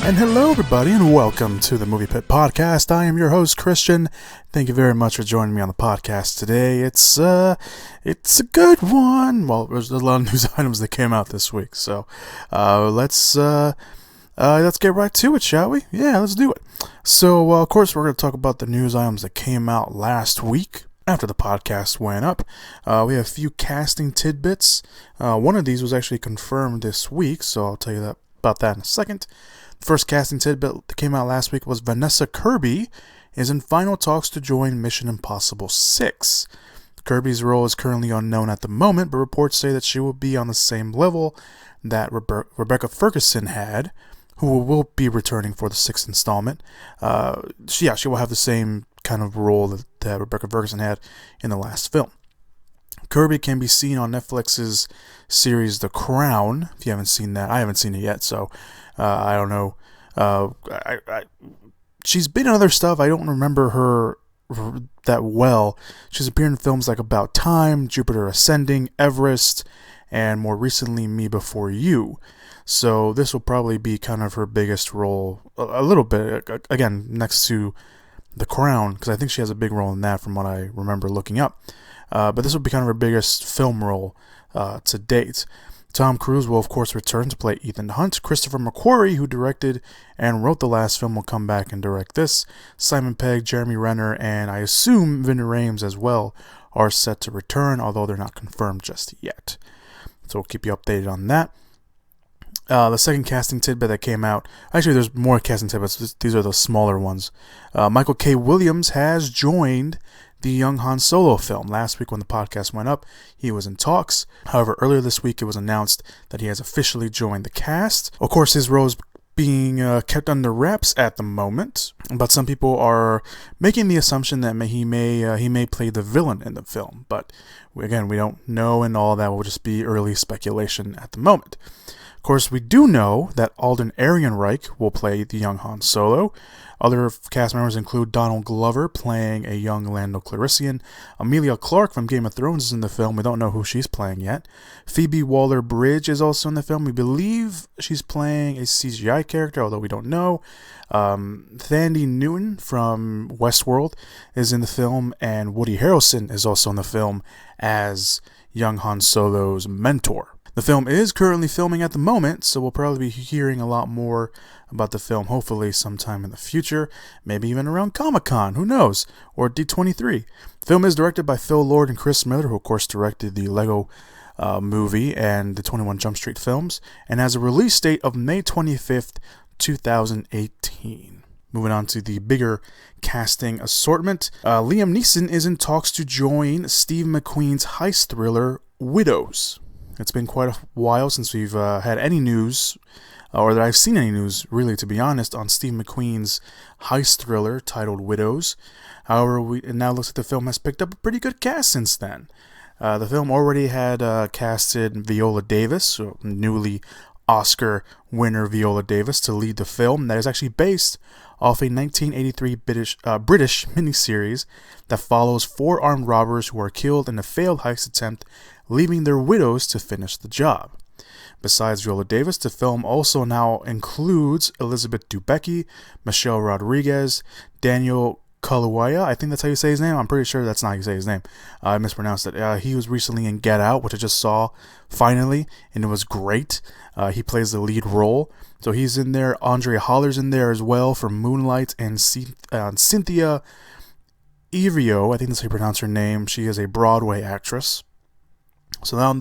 And hello everybody and welcome to the Movie Pit Podcast. I am your host Christian. Thank you very much for joining me on the podcast today. It's a good one. Well, there's a lot of news items that came out this week, so let's get right to it, shall we? Yeah, let's do it. So of course we're going to talk about the news items that came out last week after the podcast went up. We have a few casting tidbits. One of these was actually confirmed this week, so I'll tell you about that in a second. The first casting tidbit that came out last week was Vanessa Kirby is in final talks to join Mission Impossible 6. Kirby's role is currently unknown at the moment, but reports say that she will be on the same level that Rebecca Ferguson had, who will be returning for the 6th installment. She will have the same kind of role that Rebecca Ferguson had in the last film. Kirby can be seen on Netflix's series The Crown. If you haven't seen that, I haven't seen it yet, so I don't know. She's been in other stuff. I don't remember her that well. She's appeared in films like About Time, Jupiter Ascending, Everest, and more recently Me Before You. So this will probably be kind of her biggest role, a little bit, again, next to The Crown, because I think she has a big role in that from what I remember looking up. But this will be kind of her biggest film role to date. Tom Cruise will, of course, return to play Ethan Hunt. Christopher McQuarrie, who directed and wrote the last film, will come back and direct this. Simon Pegg, Jeremy Renner, and I assume Ving Rhames as well are set to return, although they're not confirmed just yet. So we'll keep you updated on that. The second casting tidbit that came out, actually there's more casting tidbits, these are the smaller ones. Michael K. Williams has joined the young Han Solo film. Last week when the podcast went up, he was in talks. However, earlier this week it was announced that he has officially joined the cast. Of course, his role is being kept under wraps at the moment, but some people are making the assumption that he may play the villain in the film. But again, we don't know, and all that will just be early speculation at the moment. Of course, we do know that Alden Ehrenreich will play the young Han Solo. Other cast members include Donald Glover playing a young Lando Calrissian. Emilia Clarke from Game of Thrones is in the film. We don't know who she's playing yet. Phoebe Waller-Bridge is also in the film. We believe she's playing a CGI character, although we don't know. Thandie Newton from Westworld is in the film, and Woody Harrelson is also in the film as young Han Solo's mentor. The film is currently filming at the moment, so we'll probably be hearing a lot more about the film, hopefully sometime in the future, maybe even around Comic-Con, who knows, or D23. The film is directed by Phil Lord and Chris Miller, who of course directed the Lego movie and the 21 Jump Street films, and has a release date of May 25th, 2018. Moving on to the bigger casting assortment, Liam Neeson is in talks to join Steve McQueen's heist thriller, Widows. It's been quite a while since we've had any news, or that I've seen any news, really, to be honest, on Steve McQueen's heist thriller titled Widows. However, it now looks like the film has picked up a pretty good cast since then. The film already had casted Viola Davis, newly Oscar winner Viola Davis, to lead the film that is actually based off a 1983 British miniseries that follows 4 armed robbers who are killed in a failed heist attempt, leaving their widows to finish the job. Besides Viola Davis, the film also now includes Elizabeth Debicki, Michelle Rodriguez, Daniel Kaluuya, I think that's how you say his name. I'm pretty sure that's not how you say his name. I mispronounced it. He was recently in Get Out, which I just saw finally, and it was great. He plays the lead role. So he's in there. Andrea Holler's in there as well for Moonlight, and Cynthia Erivo, I think that's how you pronounce her name. She is a Broadway actress. So now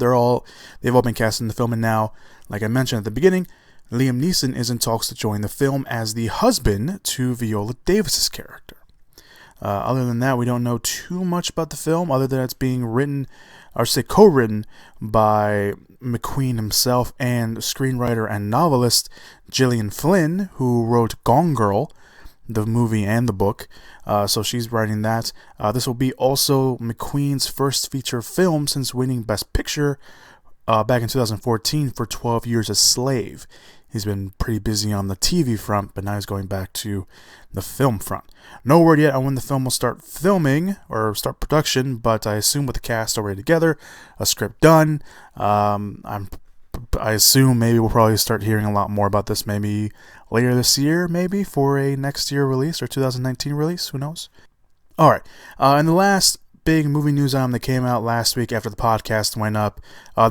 they've all been cast in the film, and now, like I mentioned at the beginning, Liam Neeson is in talks to join the film as the husband to Viola Davis's character. Other than that, we don't know too much about the film, other than it's being co-written by McQueen himself and screenwriter and novelist Gillian Flynn, who wrote Gone Girl, the movie and the book. So she's writing that. This will be also McQueen's first feature film since winning Best Picture back in 2014 for 12 Years a Slave. He's been pretty busy on the TV front, but now he's going back to the film front. No word yet on when the film will start filming or start production, but I assume with the cast already together, a script done, I'm I assume maybe we'll probably start hearing a lot more about this maybe later this year, maybe for a next year release or 2019 release. Who knows? All right. And the last big movie news item that came out last week after the podcast went up.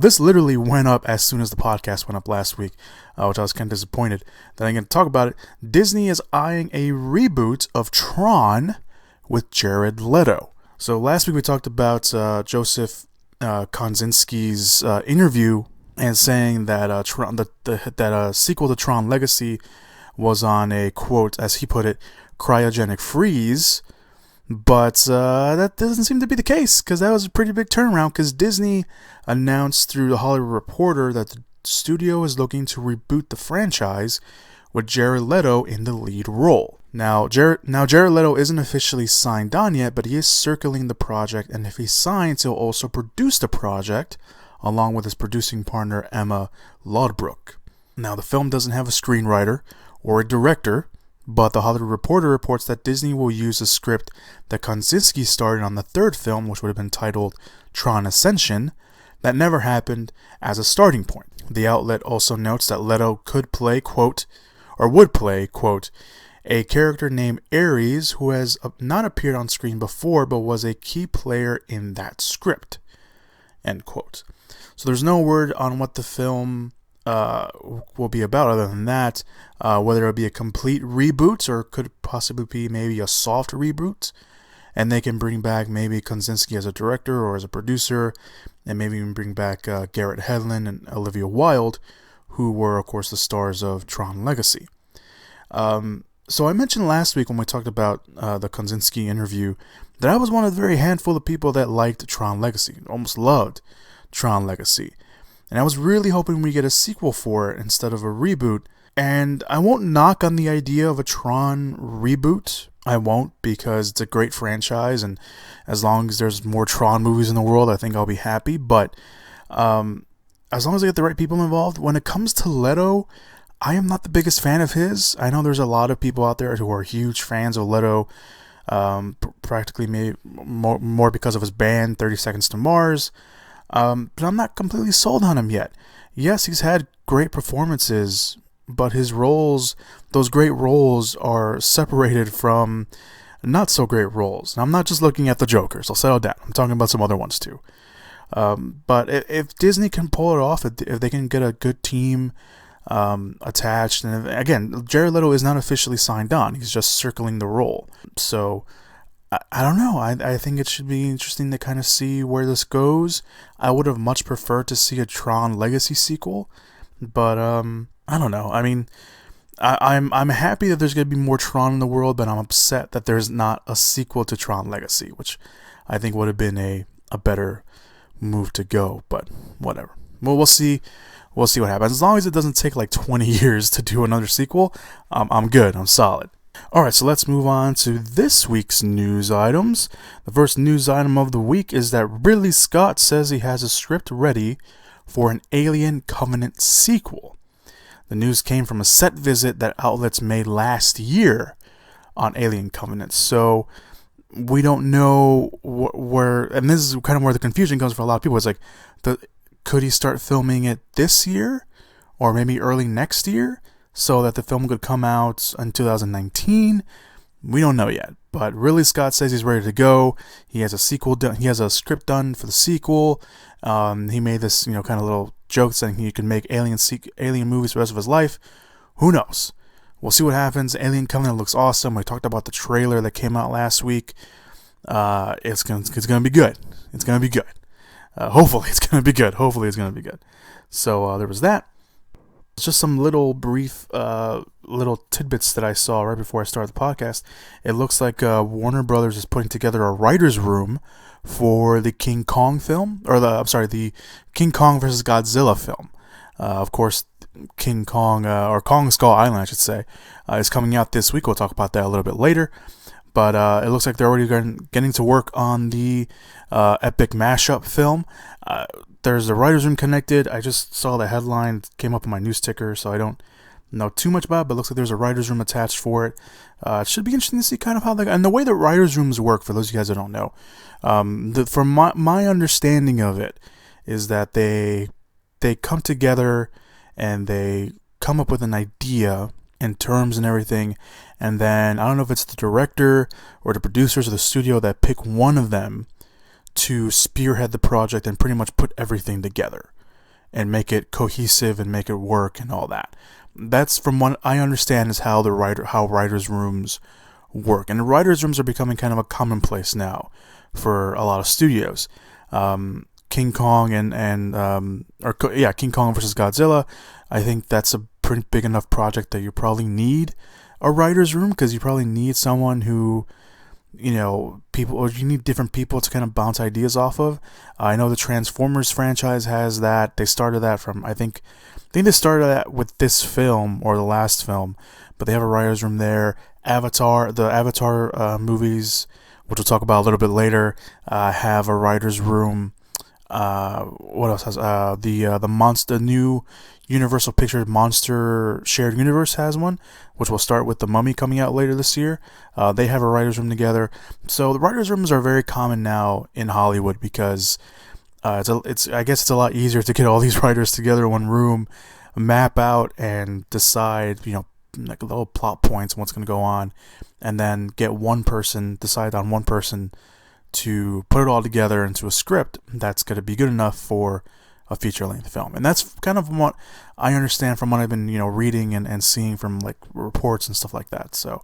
This literally went up as soon as the podcast went up last week, which I was kind of disappointed that I'm going to talk about it. Disney is eyeing a reboot of TRON with Jared Leto. So last week we talked about Joseph Kosinski's interview and saying that that sequel to TRON Legacy was on a, quote, as he put it, cryogenic freeze. But that doesn't seem to be the case, because that was a pretty big turnaround, because Disney announced through the Hollywood Reporter that the studio is looking to reboot the franchise with Jared Leto in the lead role. Now Jared Leto isn't officially signed on yet, but he is circling the project, and if he signs, he'll also produce the project, along with his producing partner Emma Lodbrok. Now, the film doesn't have a screenwriter or a director, but the Hollywood Reporter reports that Disney will use a script that Kosinski started on the third film, which would have been titled Tron Ascension, that never happened, as a starting point. The outlet also notes that Leto could play, quote, or would play, quote, a character named Ares who has not appeared on screen before, but was a key player in that script, end quote. So there's no word on what the film will be about other than that, whether it'll be a complete reboot or could possibly be maybe a soft reboot, and they can bring back maybe Kosinski as a director or as a producer, and maybe even bring back Garrett Hedlund and Olivia Wilde, who were of course the stars of Tron Legacy. So I mentioned last week when we talked about the Kosinski interview that I was one of the very handful of people that liked Tron Legacy, almost loved Tron Legacy. And I was really hoping we get a sequel for it instead of a reboot. And I won't knock on the idea of a Tron reboot. I won't, because it's a great franchise, and as long as there's more Tron movies in the world, I think I'll be happy. But as long as I get the right people involved, when it comes to Leto, I am not the biggest fan of his. I know there's a lot of people out there who are huge fans of Leto, practically maybe more because of his band, 30 Seconds to Mars. But I'm not completely sold on him yet. Yes, he's had great performances, but his roles, those great roles, are separated from not so great roles. And I'm not just looking at the Joker, so settle down. I'm talking about some other ones too. But if Disney can pull it off, if they can get a good team attached, and again, Jared Leto is not officially signed on. He's just circling the role. So I don't know. I think it should be interesting to kind of see where this goes. I would have much preferred to see a Tron Legacy sequel, but I don't know. I mean, I'm happy that there's going to be more Tron in the world, but I'm upset that there's not a sequel to Tron Legacy, which I think would have been a better move to go. But whatever. Well, we'll see. We'll see what happens. As long as it doesn't take like 20 years to do another sequel, I'm good. I'm solid. Alright, so let's move on to this week's news items. The first news item of the week is that Ridley Scott says he has a script ready for an Alien Covenant sequel. The news came from a set visit that outlets made last year on Alien Covenant. So we don't know where, and this is kind of where the confusion comes for a lot of people. It's like, could he start filming it this year or maybe early next year, so that the film could come out in 2019. We don't know yet, but Ridley Scott says he's ready to go. He has a sequel done. He has a script done for the sequel. He made this, kind of little joke saying he could make alien movies for the rest of his life. Who knows? We'll see what happens. Alien Covenant looks awesome. We talked about the trailer that came out last week. It's gonna be good. It's gonna be good. Hopefully it's gonna be good. Hopefully it's gonna be good. So there was that. Just some little brief little tidbits that I saw right before I started the podcast. It looks like Warner Brothers is putting together a writer's room for the King Kong film, the King Kong versus Godzilla film. Of course, King Kong, or Kong Skull Island, I should say, is coming out this week. We'll talk about that a little bit later. But it looks like they're already getting to work on the epic mashup film. There's the writer's room connected. I just saw the headline. It came up on my news ticker, so I don't know too much about it, but it looks like there's a writer's room attached for it. It should be interesting to see kind of how and the way that writer's rooms work, for those of you guys that don't know. From my understanding of it, is that they they come together and they come up with an idea and terms and everything, and then I don't know if it's the director or the producers or the studio that pick one of them to spearhead the project and pretty much put everything together and make it cohesive and make it work and all that. That's, from what I understand, is how writers' rooms work. And the writers' rooms are becoming kind of a commonplace now for a lot of studios. King Kong King Kong versus Godzilla, I think that's a pretty big enough project that you probably need a writer's room, because you probably need someone who, you need different people to kind of bounce ideas off of. I know the Transformers franchise has that. They started that from, I think they started that with this film or the last film, but they have a writer's room there. The Avatar movies, which we'll talk about a little bit later, have a writer's room. What else has the new Universal Pictures Monster Shared Universe has one, which will start with The Mummy coming out later this year. They have a writer's room together. So the writer's rooms are very common now in Hollywood because I guess it's a lot easier to get all these writers together in one room, map out and decide, like the little plot points and what's going to go on, and then decide on one person to put it all together into a script that's going to be good enough for a feature-length film. And that's kind of what I understand from what I've been, reading and seeing from like reports and stuff like that. So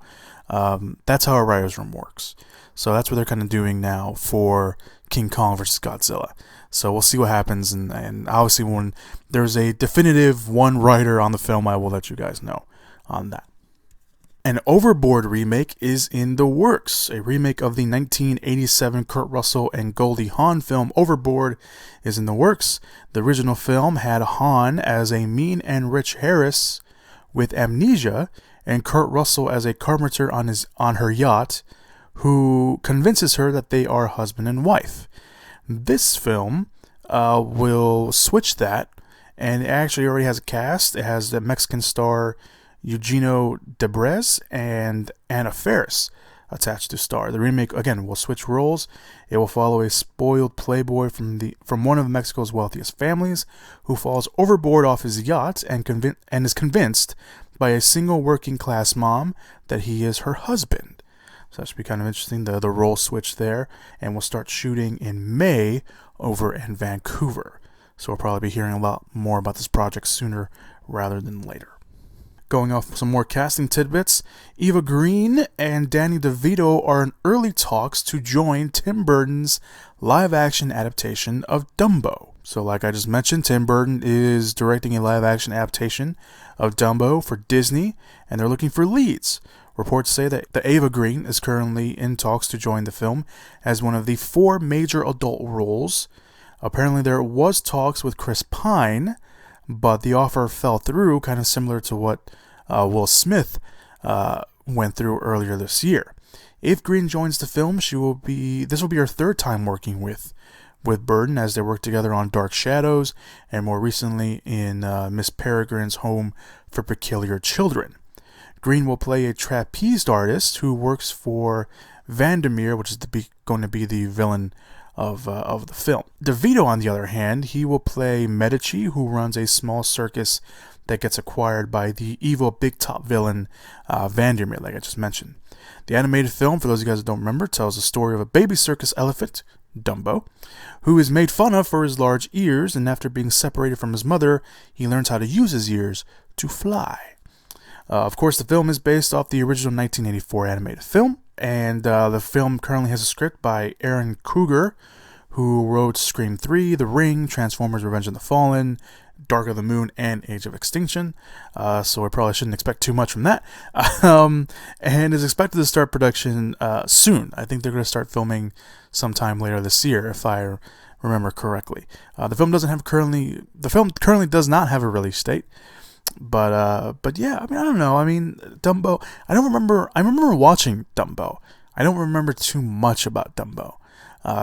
that's how a writer's room works. So that's what they're kind of doing now for King Kong versus Godzilla. So we'll see what happens, and obviously when there's a definitive one writer on the film, I will let you guys know on that. An Overboard remake is in the works. A remake of the 1987 Kurt Russell and Goldie Hawn film Overboard is in the works. The original film had Hawn as a mean and rich heiress with amnesia, and Kurt Russell as a carpenter on her yacht, who convinces her that they are husband and wife. This film will switch that, and it actually already has a cast. It has the Mexican star Eugenio Derbez and Anna Faris attached to star. The remake, again, will switch roles. It will follow a spoiled playboy from one of Mexico's wealthiest families who falls overboard off his yacht and is convinced by a single working class mom that he is her husband. So that should be kind of interesting, the role switch there. And we'll start shooting in May over in Vancouver. So we'll probably be hearing a lot more about this project sooner rather than later. Going off some more casting tidbits, Eva Green and Danny DeVito are in early talks to join Tim Burton's live-action adaptation of Dumbo. So like I just mentioned, Tim Burton is directing a live-action adaptation of Dumbo for Disney, and they're looking for leads. Reports say that Eva Green is currently in talks to join the film as one of the 4 major adult roles. Apparently there was talks with Chris Pine, but the offer fell through, kind of similar to what Will Smith went through earlier this year. If Green joins the film, this will be her 3rd time working with Burton, as they worked together on Dark Shadows and more recently in Miss Peregrine's Home for Peculiar Children. Green will play a trapeze artist who works for Vandermeer, which is going to be the villain of the film. DeVito, on the other hand, he will play Medici, who runs a small circus that gets acquired by the evil big top villain Vandermeer, like I just mentioned. The animated film, for those of you guys that don't remember, tells the story of a baby circus elephant, Dumbo, who is made fun of for his large ears, and after being separated from his mother, he learns how to use his ears to fly. Of course, the film is based off the original 1984 animated film, and the film currently has a script by Aaron Kruger, who wrote Scream 3, The Ring, Transformers Revenge of the Fallen, Dark of the Moon, and Age of Extinction. So I probably shouldn't expect too much from that. And is expected to start production soon. I think they're going to start filming sometime later this year, if I remember correctly. The film currently does not have a release date. But yeah, I don't know. Dumbo, I remember watching Dumbo. I don't remember too much about Dumbo.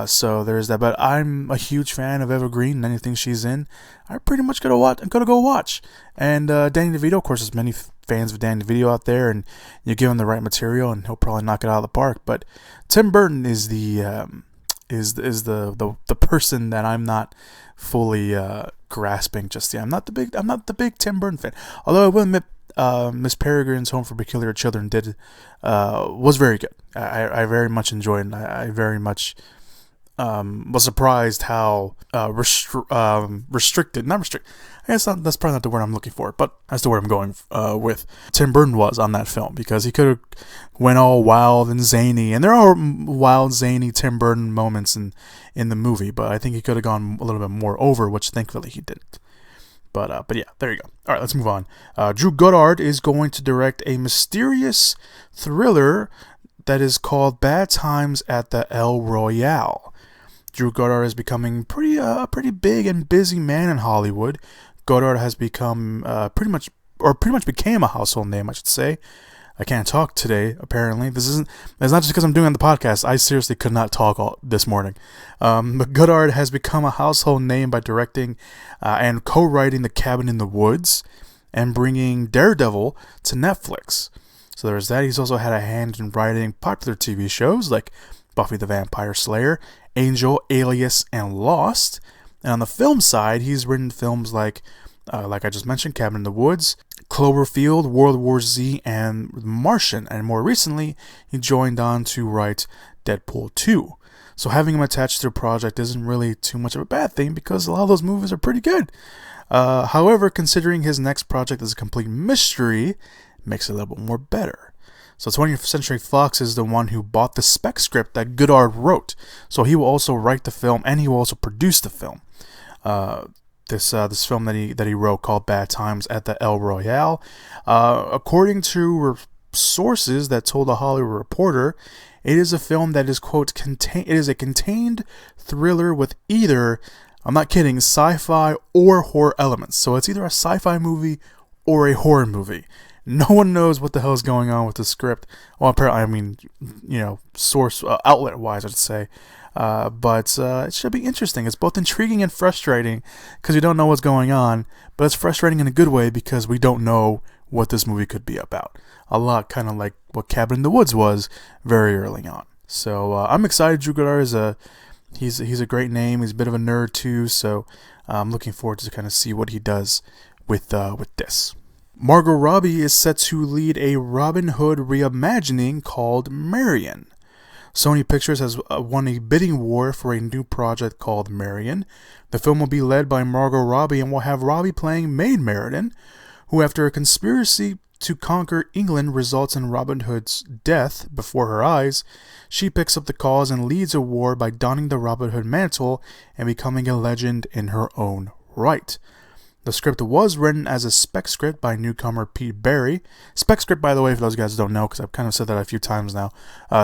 So there's that. But I'm a huge fan of Eva Green and anything she's in, I pretty much gotta go watch. And Danny DeVito, of course, there's many fans of Danny DeVito out there, and you give him the right material, and he'll probably knock it out of the park. But Tim Burton is the person that I'm not fully grasping just yet. I'm not the big Tim Burton fan. Although I will admit, Miss Peregrine's Home for Peculiar Children was very good. I very much enjoyed it. I very much was surprised how restricted, not restricted. I guess that's probably not the word I'm looking for, but that's the word I'm going with. Tim Burton was on that film, because he could have went all wild and zany, and there are wild, zany Tim Burton moments in the movie, but I think he could have gone a little bit more over, which thankfully he didn't. But yeah, there you go. All right, let's move on. Drew Goddard is going to direct a mysterious thriller that is called Bad Times at the El Royale. Drew Goddard is becoming a pretty big and busy man in Hollywood. Goddard has become pretty much became a household name, I should say. I can't talk today, apparently. It's not just because I'm doing the podcast. I seriously could not talk this morning. But Goddard has become a household name by directing and co-writing The Cabin in the Woods and bringing Daredevil to Netflix. So there's that. He's also had a hand in writing popular TV shows like Buffy the Vampire Slayer, Angel, Alias, and Lost. And on the film side, he's written films like I just mentioned, Cabin in the Woods, Cloverfield, World War Z, and Martian. And more recently, he joined on to write Deadpool 2. So having him attached to a project isn't really too much of a bad thing, because a lot of those movies are pretty good. However, considering his next project is a complete mystery, makes it a little bit more better. So 20th Century Fox is the one who bought the spec script that Goddard wrote. So he will also write the film, and he will also produce the film. This film that he wrote, called Bad Times at the El Royale. According to sources that told The Hollywood Reporter, it is a film that is, quote, it is a contained thriller with either, I'm not kidding, sci-fi or horror elements. So it's either a sci-fi movie or a horror movie. No one knows what the hell is going on with the script. Well, apparently, I mean, source, outlet-wise, I'd say. But it should be interesting. It's both intriguing and frustrating, because we don't know what's going on, but it's frustrating in a good way, because we don't know what this movie could be about. A lot kind of like what Cabin in the Woods was very early on. So I'm excited. Drew Goddard he's a great name. He's a bit of a nerd too, so I'm looking forward to kind of see what he does with this. Margot Robbie is set to lead a Robin Hood reimagining called Marian. Sony Pictures has won a bidding war for a new project called Marian. The film will be led by Margot Robbie and will have Robbie playing Maid Marian, who, after a conspiracy to conquer England results in Robin Hood's death before her eyes, she picks up the cause and leads a war by donning the Robin Hood mantle and becoming a legend in her own right. The script was written as a spec script by newcomer Pete Berry. Spec script, by the way, for those guys who don't know, because I've kind of said that a few times now.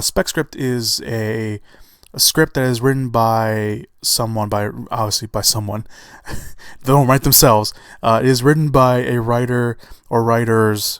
Spec script is a script that is written by someone, obviously by someone. They don't write themselves. It is written by a writer or writers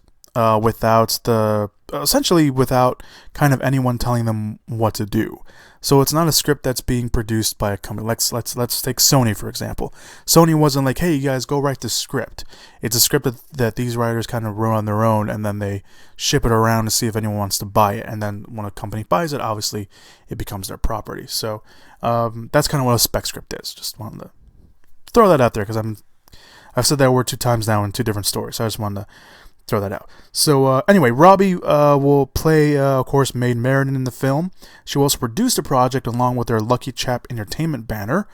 essentially without kind of anyone telling them what to do. So it's not a script that's being produced by a company. Let's take Sony, for example. Sony wasn't like, hey, you guys, go write this script. It's a script that these writers kind of wrote on their own, and then they ship it around to see if anyone wants to buy it. And then when a company buys it, obviously, it becomes their property. So that's kind of what a spec script is. Just wanted to throw that out there, because I've said that word 2 times now in 2 different stories. So I just wanted to throw that out. So anyway, Robbie will play, of course, Maid Marian in the film. She will also produce the project along with their Lucky Chap Entertainment banner.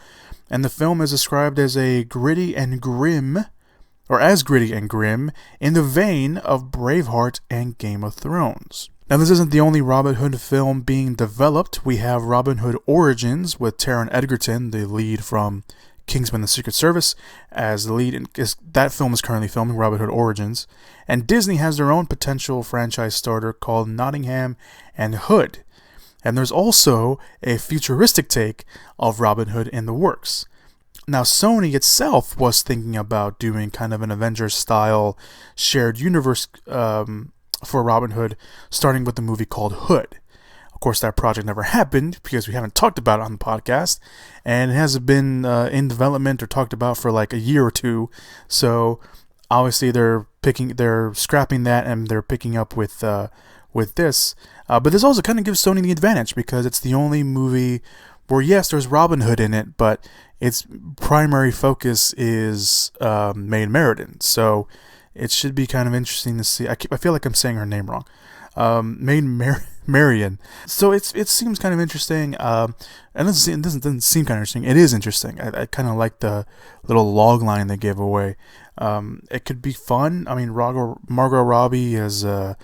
And the film is described as gritty and grim in the vein of Braveheart and Game of Thrones. Now, this isn't the only Robin Hood film being developed. We have Robin Hood Origins with Taron Egerton, the lead from Kingsman: The Secret Service, as the lead. That film is currently filming, Robin Hood Origins. And Disney has their own potential franchise starter called Nottingham and Hood. And there's also a futuristic take of Robin Hood in the works. Now, Sony itself was thinking about doing kind of an Avengers-style shared universe for Robin Hood, starting with the movie called Hood. Of course, that project never happened because we haven't talked about it on the podcast, and it hasn't been in development or talked about for like a year or 2. So obviously they're scrapping that, and they're picking up with this. But this also kind of gives Sony the advantage, because it's the only movie where yes, there's Robin Hood in it, but its primary focus is Maid Marian. So it should be kind of interesting to see. I feel like I'm saying her name wrong. Marian. So it seems kind of interesting. It doesn't seem kind of interesting. It is interesting. I kind of like the little log line they gave away. It could be fun. I mean, Margot Robbie is a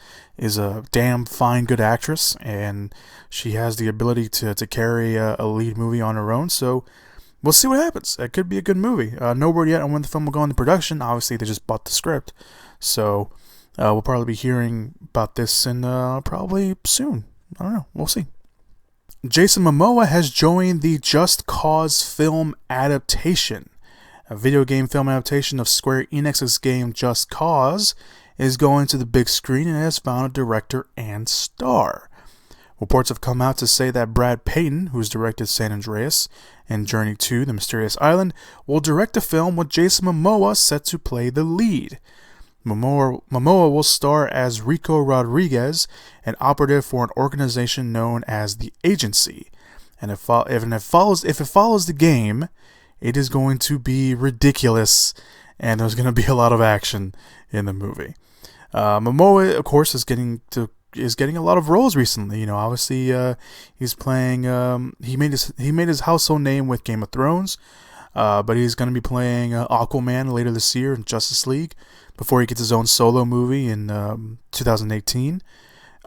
damn fine good actress, and she has the ability to carry a lead movie on her own. So we'll see what happens. It could be a good movie. No word yet on when the film will go into production. Obviously, they just bought the script, so we'll probably be hearing about this in probably soon. I don't know. We'll see. Jason Momoa has joined the Just Cause film adaptation. A video game film adaptation of Square Enix's game Just Cause is going to the big screen and has found a director and star. Reports have come out to say that Brad Payton, who's directed San Andreas and Journey to the Mysterious Island, will direct a film with Jason Momoa set to play the lead. Momoa will star as Rico Rodriguez, an operative for an organization known as the Agency. And if it follows the game, it is going to be ridiculous, and there's going to be a lot of action in the movie. Momoa, of course, is getting a lot of roles recently. You know, obviously, he's playing. He made his household name with Game of Thrones, but he's going to be playing Aquaman later this year in Justice League before he gets his own solo movie in 2018.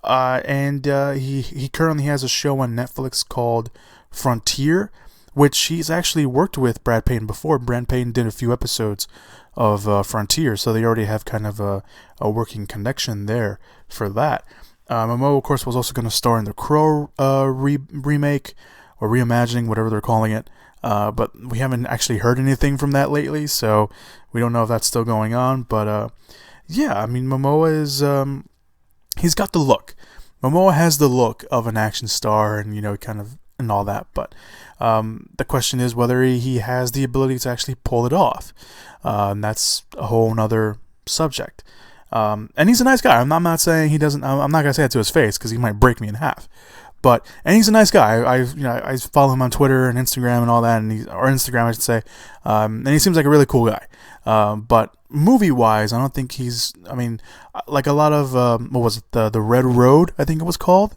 And he currently has a show on Netflix called Frontier, which he's actually worked with Brad Payton before. Brad Payton did a few episodes of Frontier, so they already have kind of a working connection there for that. Momoa, of course, was also going to star in the Crow remake, or Reimagining, whatever they're calling it. But we haven't actually heard anything from that lately, so we don't know if that's still going on. But yeah, I mean, Momoa is he's got the look. Momoa has the look of an action star, and kind of and all that. But the question is whether he has the ability to actually pull it off. And that's a whole nother subject. And he's a nice guy. I'm not saying he doesn't. I'm not gonna say that to his face because he might break me in half. And he's a nice guy. I follow him on Twitter and Instagram and all that, or Instagram, I should say. And he seems like a really cool guy. But movie-wise, I don't think he's. I mean, like a lot of what was it? The Red Road, I think it was called,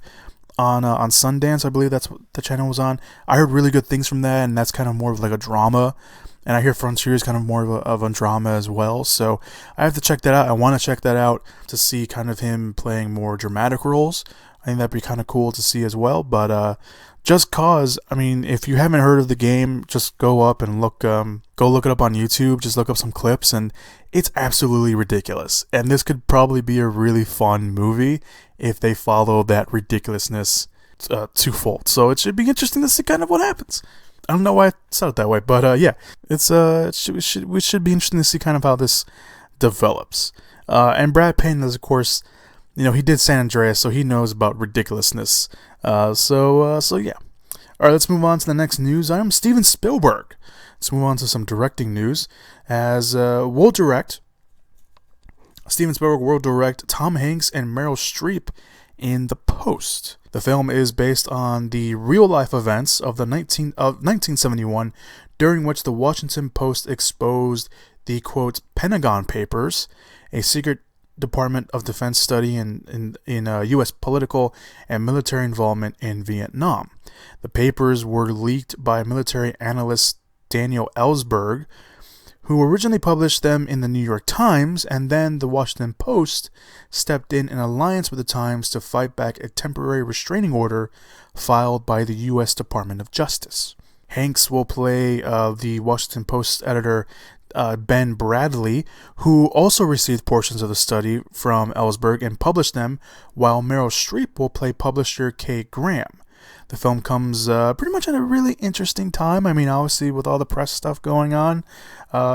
on Sundance. I believe that's what the channel was on. I heard really good things from that, and that's kind of more of like a drama. And I hear Frontier is kind of more of a drama as well. So I have to check that out. I want to check that out to see kind of him playing more dramatic roles. I think that'd be kind of cool to see as well. But Just Cause, I mean, if you haven't heard of the game, just go up and look it up on YouTube. Just look up some clips, and it's absolutely ridiculous. And this could probably be a really fun movie if they follow that ridiculousness twofold. So it should be interesting to see kind of what happens. I don't know why I said it that way, but yeah, we should be interesting to see kind of how this develops. And Brad Payton is, of course, he did San Andreas, so he knows about ridiculousness. So yeah. All right, let's move on to the next news item. Steven Spielberg. Let's move on to some directing news. Steven Spielberg will direct Tom Hanks and Meryl Streep in The Post. The film is based on the real-life events of 1971, during which the Washington Post exposed the, quote, Pentagon Papers, a secret Department of Defense study in U.S. political and military involvement in Vietnam. The papers were leaked by military analyst Daniel Ellsberg, who originally published them in the New York Times, and then the Washington Post stepped in alliance with the Times to fight back a temporary restraining order filed by the U.S. Department of Justice. Hanks will play the Washington Post editor Ben Bradley, who also received portions of the study from Ellsberg and published them, while Meryl Streep will play publisher Kay Graham. The film comes pretty much at a really interesting time. I mean, obviously, with all the press stuff going on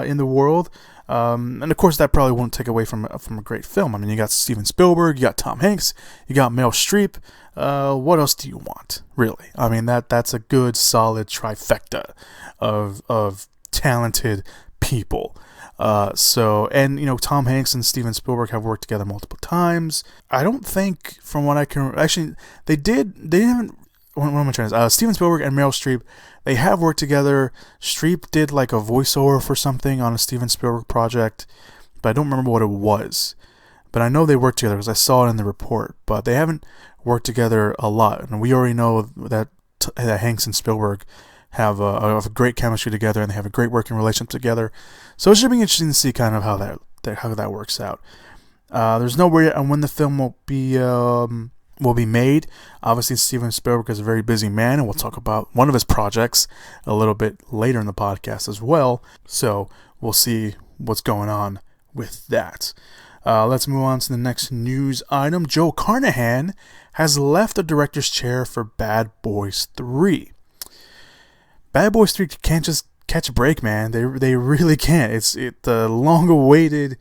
in the world. And of course, that probably won't take away from a great film. I mean, you got Steven Spielberg, you got Tom Hanks, you got Meryl Streep. What else do you want, really? I mean, that's a good, solid trifecta of talented people. Tom Hanks and Steven Spielberg have worked together multiple times. I don't think, from what I can, actually, they haven't. what am I trying to say? Steven Spielberg and Meryl Streep, they have worked together. Streep did like a voiceover for something on a Steven Spielberg project, but I don't remember what it was. But I know they worked together because I saw it in the report. But they haven't worked together a lot, and we already know that Hanks and Spielberg have a great chemistry together, and they have a great working relationship together. So it should be interesting to see kind of how that works out. There's no word on when the film will be made. Obviously, Steven Spielberg is a very busy man, and we'll talk about one of his projects a little bit later in the podcast as well. So we'll see what's going on with that. Let's move on to the next news item. Joe Carnahan has left the director's chair for Bad Boys 3. Bad Boys 3 can't just catch a break, man. They really can't. The long-awaited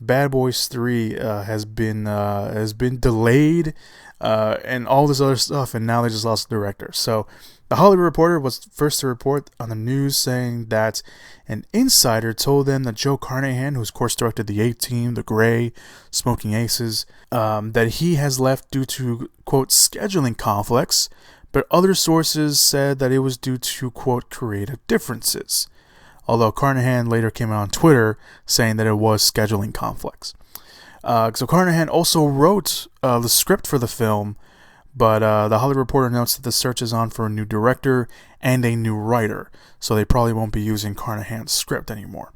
Bad Boys 3 has been delayed and all this other stuff, and now they just lost the director. So the Hollywood Reporter was first to report on the news, saying that an insider told them that Joe Carnahan, who's of course directed The A-Team, The Grey, Smoking Aces, that he has left due to, quote, scheduling conflicts, but other sources said that it was due to, quote, creative differences. Although Carnahan later came out on Twitter saying that it was scheduling conflicts. So Carnahan also wrote the script for the film, but the Hollywood Reporter notes that the search is on for a new director and a new writer, so they probably won't be using Carnahan's script anymore.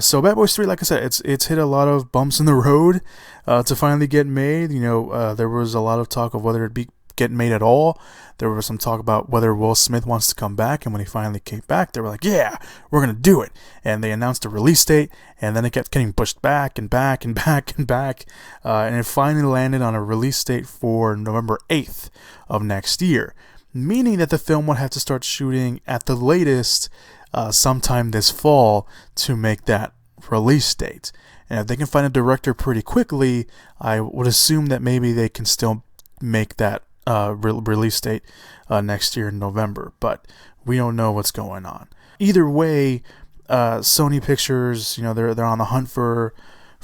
So Bad Boys 3, like I said, it's hit a lot of bumps in the road to finally get made. There was a lot of talk of whether it'd be get made at all. There was some talk about whether Will Smith wants to come back, and when he finally came back, they were like, yeah, we're going to do it. And they announced a release date, and then it kept getting pushed back and back and back and back, and it finally landed on a release date for November 8th of next year, meaning that the film would have to start shooting at the latest sometime this fall to make that release date. And if they can find a director pretty quickly, I would assume that maybe they can still make that release date next year in November, but we don't know what's going on. Either way, Sony Pictures, they're on the hunt for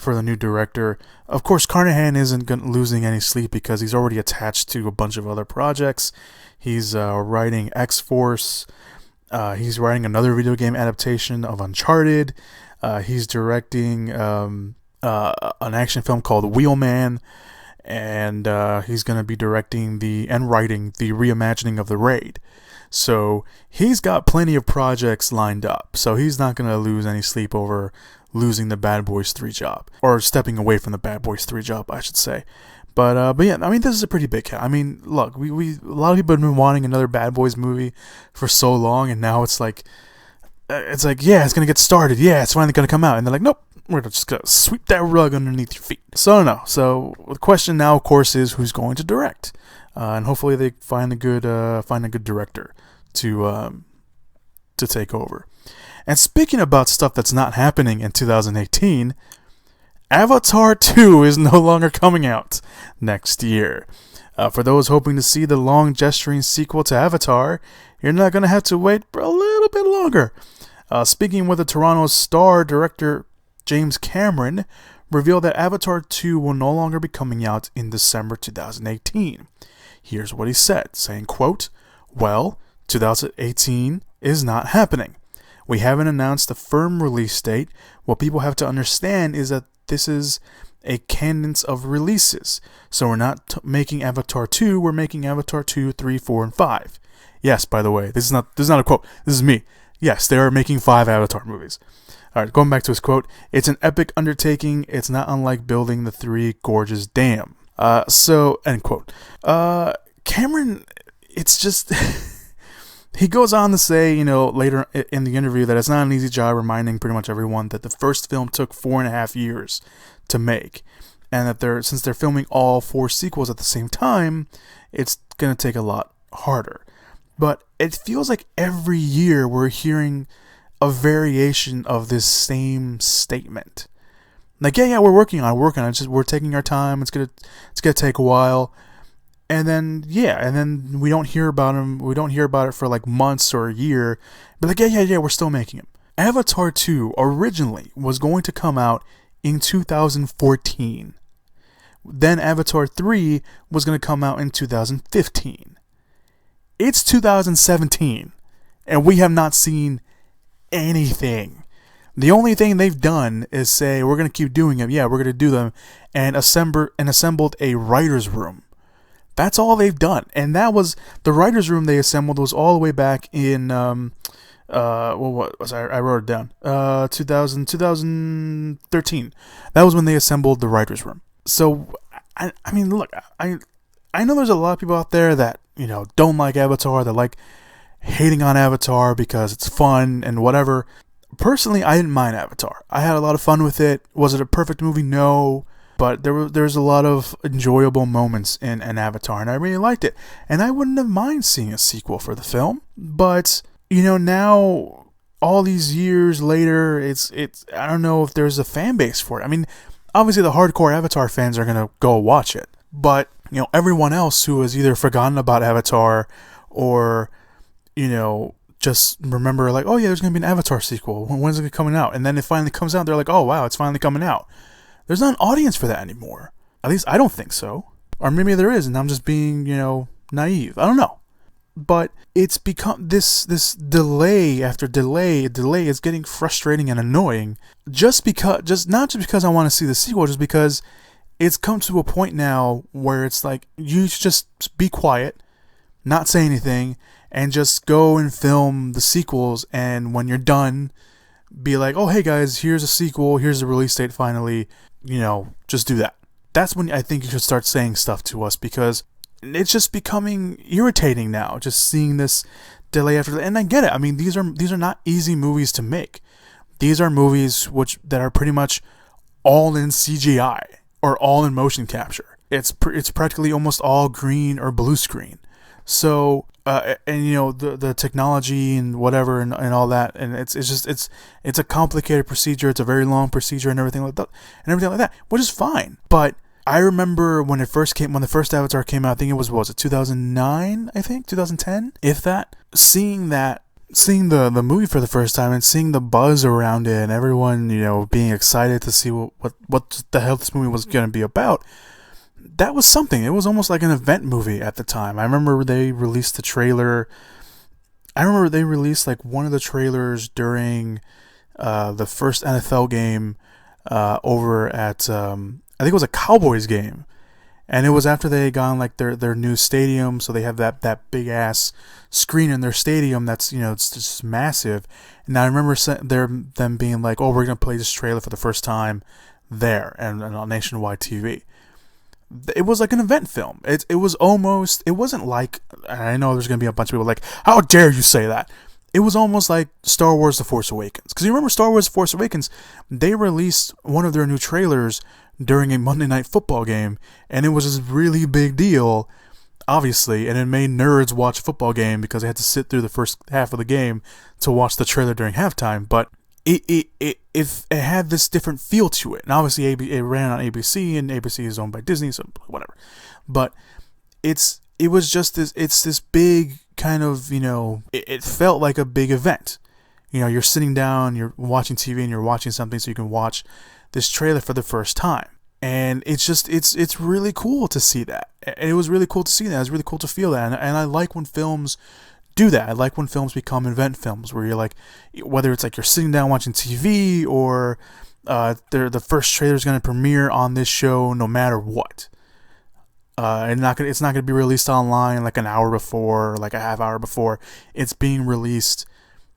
the new director. Of course, Carnahan isn't losing any sleep because he's already attached to a bunch of other projects. He's writing X-Force. He's writing another video game adaptation of Uncharted. He's directing an action film called Wheelman. And he's going to be directing and writing the reimagining of The Raid. So he's got plenty of projects lined up. So he's not going to lose any sleep over losing the Bad Boys 3 job. Or stepping away from the Bad Boys 3 job, I should say. But yeah, this is a pretty big hit. Look, we a lot of people have been wanting another Bad Boys movie for so long, and now it's like, yeah, it's going to get started. Yeah, it's finally going to come out. And they're like, nope. We're just going to sweep that rug underneath your feet. So, no. So, the question now, of course, is who's going to direct? And hopefully they find a good director to take over. And speaking about stuff that's not happening in 2018, Avatar 2 is no longer coming out next year. For those hoping to see the long gesturing sequel to Avatar, you're not going to have to wait for a little bit longer. Speaking with the Toronto Star director James Cameron revealed that Avatar 2 will no longer be coming out in December 2018. Here's what he said, saying, quote, well, 2018 is not happening. We haven't announced a firm release date. What people have to understand is that this is a cadence of releases. So we're not making Avatar 2, we're making Avatar 2, 3, 4, and 5. Yes, by the way, this is not a quote. This is me. Yes, they are making 5 Avatar movies. Alright, going back to his quote, it's an epic undertaking. It's not unlike building the 3 gorgeous dam. So, end quote. Cameron, it's just... he goes on to say, later in the interview that it's not an easy job, reminding pretty much everyone that the first film took 4.5 years to make. And that since they're filming all 4 sequels at the same time, it's going to take a lot harder. But it feels like every year we're hearing a variation of this same statement. Like, yeah, we're working on it. We're taking our time. It's gonna take a while, and then we don't hear about him. We don't hear about it for like months or a year. But like, yeah, we're still making him. Avatar 2 originally was going to come out in 2014. Then Avatar 3 was going to come out in 2015. It's 2017, and we have not seen anything. The only thing they've done is say, we're going to keep doing them. Yeah, we're going to do them. And assembled a writer's room. That's all they've done. And that was, the writer's room they assembled was all the way back in, what was I wrote it down. 2013. That was when they assembled the writer's room. So, I mean, look, I know there's a lot of people out there that, don't like Avatar, that like hating on Avatar because it's fun and whatever. Personally, I didn't mind Avatar. I had a lot of fun with it. Was it a perfect movie? No. But there's a lot of enjoyable moments in Avatar, and I really liked it. And I wouldn't have minded seeing a sequel for the film. But, now, all these years later, it's I don't know if there's a fan base for it. I mean, obviously the hardcore Avatar fans are going to go watch it. But, everyone else who has either forgotten about Avatar or, just remember like, oh yeah, there's going to be an Avatar sequel. When's it coming out? And then it finally comes out. They're like, oh wow, it's finally coming out. There's not an audience for that anymore. At least I don't think so. Or maybe there is, and I'm just being, naive. I don't know. But it's become this delay after delay. Delay is getting frustrating and annoying. Not just because I want to see the sequel, just because it's come to a point now where it's like, you should just be quiet, not say anything, and just go and film the sequels, and when you're done, be like, oh hey guys, here's a sequel, here's the release date finally, just do that. That's when I think you should start saying stuff to us, because it's just becoming irritating now, just seeing this delay after delay. And I get it, I mean, these are not easy movies to make. These are movies that are pretty much all in CGI, or all in motion capture. It's practically almost all green or blue screen. So, the technology and whatever and all that, and it's a complicated procedure. It's a very long procedure and everything like that, which is fine. But I remember when the first Avatar came out, I think it was 2009, I think 2010, if that. Seeing the movie for the first time and seeing the buzz around it and everyone being excited to see what the hell this movie was going to be about. That was something. It was almost like an event movie at the time. I remember they released the trailer. I remember they released like one of the trailers during the first NFL game over at I think it was a Cowboys game, and it was after they had gone like their new stadium, so they have that big ass screen in their stadium that's it's just massive. And I remember them being like, oh, we're gonna play this trailer for the first time there and on nationwide TV. It was like an event film. It wasn't like, I know there's going to be a bunch of people like, how dare you say that? It was almost like Star Wars The Force Awakens. Because you remember Star Wars The Force Awakens, they released one of their new trailers during a Monday Night Football game, and it was this really big deal, obviously, and it made nerds watch a football game because they had to sit through the first half of the game to watch the trailer during halftime. But it had this different feel to it, and obviously it ran on ABC, and ABC is owned by Disney, so whatever. But it was just this big kind of it felt like a big event. You're sitting down, you're watching TV, and you're watching something so you can watch this trailer for the first time, and it's really cool to see that. And it was really cool to see that. It was really cool to feel that, and I like when films do that. I like when films become event films, where you're like, whether it's like you're sitting down watching TV, or the first trailer is going to premiere on this show no matter what. It's not going to be released online like an hour before, or like a half hour before. It's being released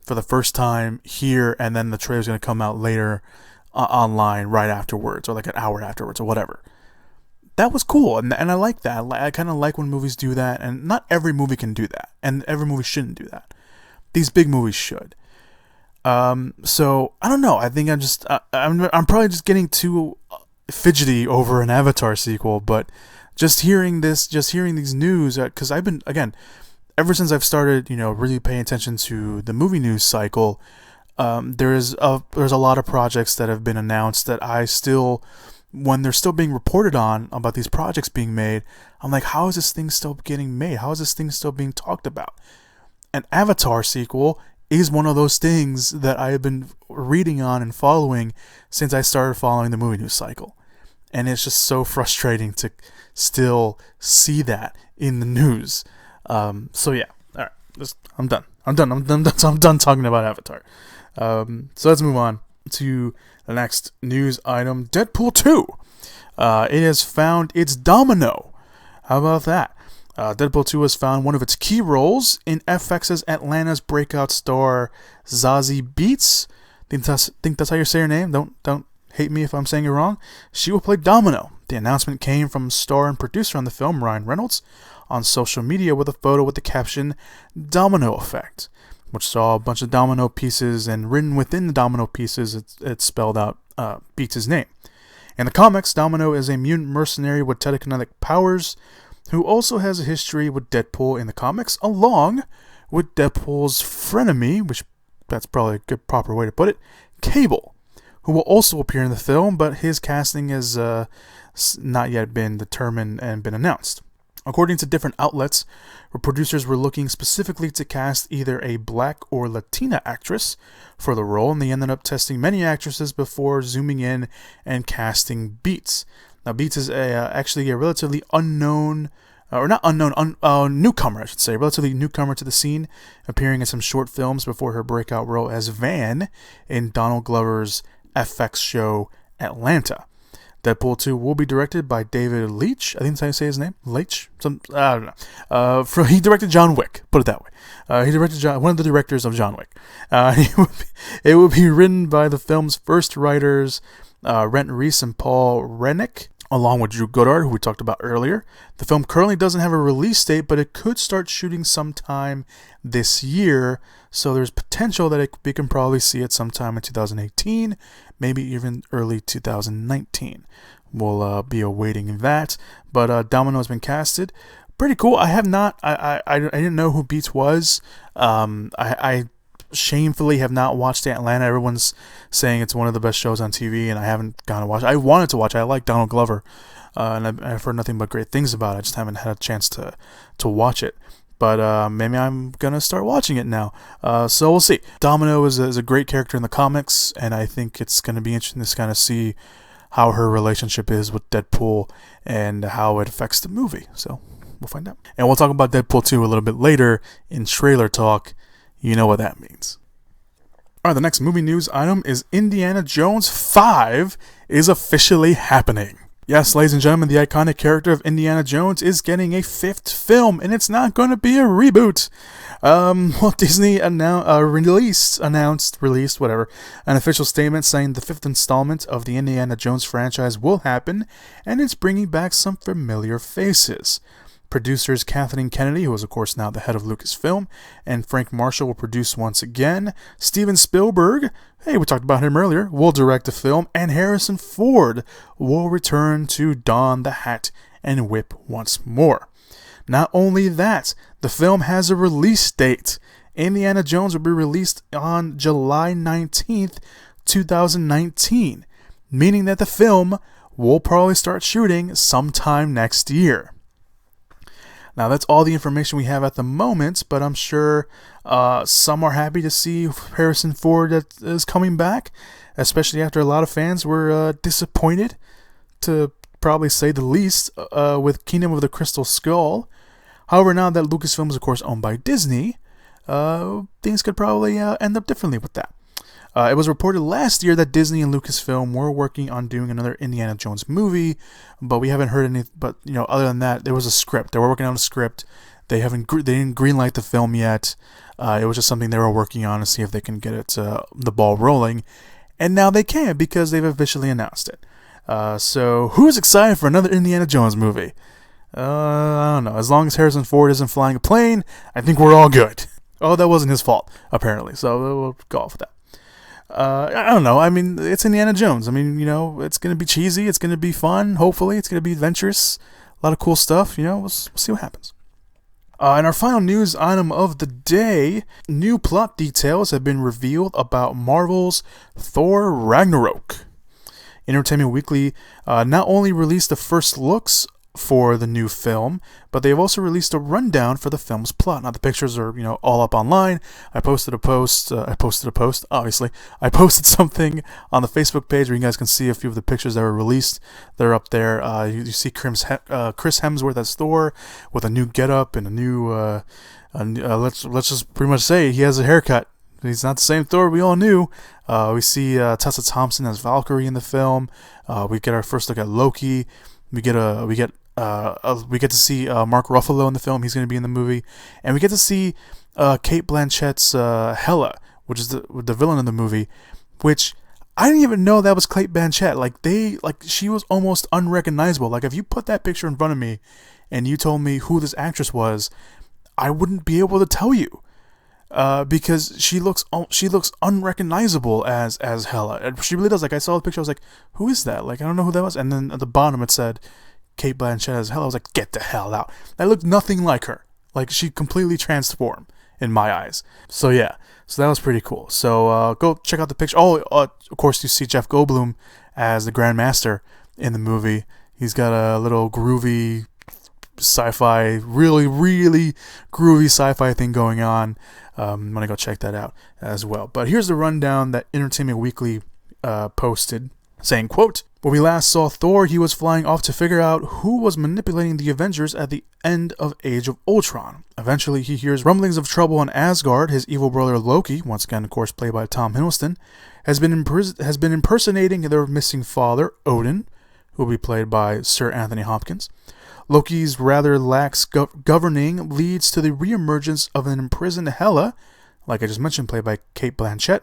for the first time here, and then the trailer is going to come out later online right afterwards, or like an hour afterwards, or whatever. That was cool, and I like that. I kind of like when movies do that, and not every movie can do that, and every movie shouldn't do that. These big movies should. So I don't know. I think I'm probably just getting too fidgety over an Avatar sequel, but just hearing these news, because I've been, again, ever since I've started, really paying attention to the movie news cycle, there's a lot of projects that have been announced that I still, when they're still being reported on about these projects being made, I'm like, how is this thing still getting made? How is this thing still being talked about? An Avatar sequel is one of those things that I have been reading on and following since I started following the movie news cycle. And it's just so frustrating to still see that in the news. So yeah, I'm done. I'm done talking about Avatar. So let's move on to the next news item. Deadpool 2. It has found its Domino. How about that? Deadpool 2 has found one of its key roles in FX's Atlanta's breakout star Zazie Beetz. Think that's how you say her name? Don't hate me if I'm saying it wrong. She will play Domino. The announcement came from star and producer on the film, Ryan Reynolds, on social media with a photo with the caption, Domino Effect, which saw a bunch of domino pieces, and written within the domino pieces, it spelled out Beetz' name. In the comics, Domino is a mutant mercenary with telekinetic powers who also has a history with Deadpool in the comics, along with Deadpool's frenemy, which that's probably a good proper way to put it, Cable, who will also appear in the film, but his casting has not yet been determined and been announced. According to different outlets, where producers were looking specifically to cast either a black or Latina actress for the role, and they ended up testing many actresses before zooming in and casting Beetz. Now, Beetz is actually a relatively newcomer, I should say, relatively newcomer to the scene, appearing in some short films before her breakout role as Van in Donald Glover's FX show Atlanta. Deadpool 2 will be directed by David Leitch. I think that's how you say his name. Leitch? I don't know. He directed John Wick. Put it that way. He directed one of the directors of John Wick. It will be written by the film's first writers, Rent Reese and Paul Rennick, along with Drew Goddard, who we talked about earlier. The film currently doesn't have a release date, but it could start shooting sometime this year, so there's potential that we can probably see it sometime in 2018, maybe even early 2019. We'll be awaiting that, but Domino has been casted. Pretty cool. I didn't know who Beetz was. I shamefully have not watched Atlanta. Everyone's saying it's one of the best shows on TV, and I haven't gone to watch it. I wanted to watch it. I like Donald Glover, and I've heard nothing but great things about it. I just haven't had a chance to watch it. But maybe I'm going to start watching it now. So we'll see. Domino is a great character in the comics, and I think it's going to be interesting to kind of see how her relationship is with Deadpool and how it affects the movie. So we'll find out. And we'll talk about Deadpool 2 a little bit later in trailer talk. You know what that means. Alright, the next movie news item is Indiana Jones 5 is officially happening. Yes, ladies and gentlemen, the iconic character of Indiana Jones is getting a 5th film, and it's not going to be a reboot. Walt Disney released an official statement saying the 5th installment of the Indiana Jones franchise will happen, and it's bringing back some familiar faces. Producers Kathleen Kennedy, who is of course now the head of Lucasfilm, and Frank Marshall will produce once again. Steven Spielberg, we talked about him earlier, will direct the film, and Harrison Ford will return to don the hat and whip once more. Not only that, the film has a release date. Indiana Jones will be released on July 19th, 2019, meaning that the film will probably start shooting sometime next year. Now, that's all the information we have at the moment, but I'm sure some are happy to see Harrison Ford that is coming back, especially after a lot of fans were disappointed, to probably say the least, with Kingdom of the Crystal Skull. However, now that Lucasfilm is, of course, owned by Disney, things could probably end up differently with that. It was reported last year that Disney and Lucasfilm were working on doing another Indiana Jones movie, but we haven't heard any. But other than that, there was a script. They were working on a script. They didn't greenlight the film yet. It was just something they were working on to see if they can get it the ball rolling, and now they can because they've officially announced it. So who's excited for another Indiana Jones movie? I don't know. As long as Harrison Ford isn't flying a plane, I think we're all good. Oh, that wasn't his fault apparently. So we'll go off with that. I don't know. I mean, it's Indiana Jones. I mean, it's going to be cheesy. It's going to be fun. Hopefully, it's going to be adventurous. A lot of cool stuff. We'll see what happens. And our final news item of the day, new plot details have been revealed about Marvel's Thor Ragnarok. Entertainment Weekly not only released the first looks for the new film, but they've also released a rundown for the film's plot. Now the pictures are, all up online. I posted a post, obviously. I posted something on the Facebook page where you guys can see a few of the pictures that were released. They're up there. You see Chris Hemsworth as Thor with a new getup and a new, let's just pretty much say he has a haircut. He's not the same Thor we all knew. We see Tessa Thompson as Valkyrie in the film. We get our first look at Loki. We get to see Mark Ruffalo in the film. He's going to be in the movie, and we get to see Cate Blanchett's Hela, which is the villain in the movie. Which I didn't even know that was Cate Blanchett. She was almost unrecognizable. Like if you put that picture in front of me, and you told me who this actress was, I wouldn't be able to tell you. Because she looks unrecognizable as Hela. And she really does. Like I saw the picture, I was like, who is that? Like I don't know who that was. And then at the bottom it said Cate Blanchett as Hela. I was like, get the hell out. That looked nothing like her. Like she completely transformed in my eyes. So yeah, so that was pretty cool. So go check out the picture. Of course you see Jeff Goldblum as the Grand Master in the movie. He's got a little groovy sci-fi, really groovy sci-fi thing going on. I'm gonna go check that out as well. But here's the rundown that Entertainment Weekly posted, saying, quote, when we last saw Thor, he was flying off to figure out who was manipulating the Avengers at the end of Age of Ultron. Eventually, he hears rumblings of trouble on Asgard. His evil brother Loki, once again, of course, played by Tom Hiddleston, has been impersonating their missing father, Odin, who will be played by Sir Anthony Hopkins. Loki's rather lax governing leads to the reemergence of an imprisoned Hela, like I just mentioned, played by Cate Blanchett.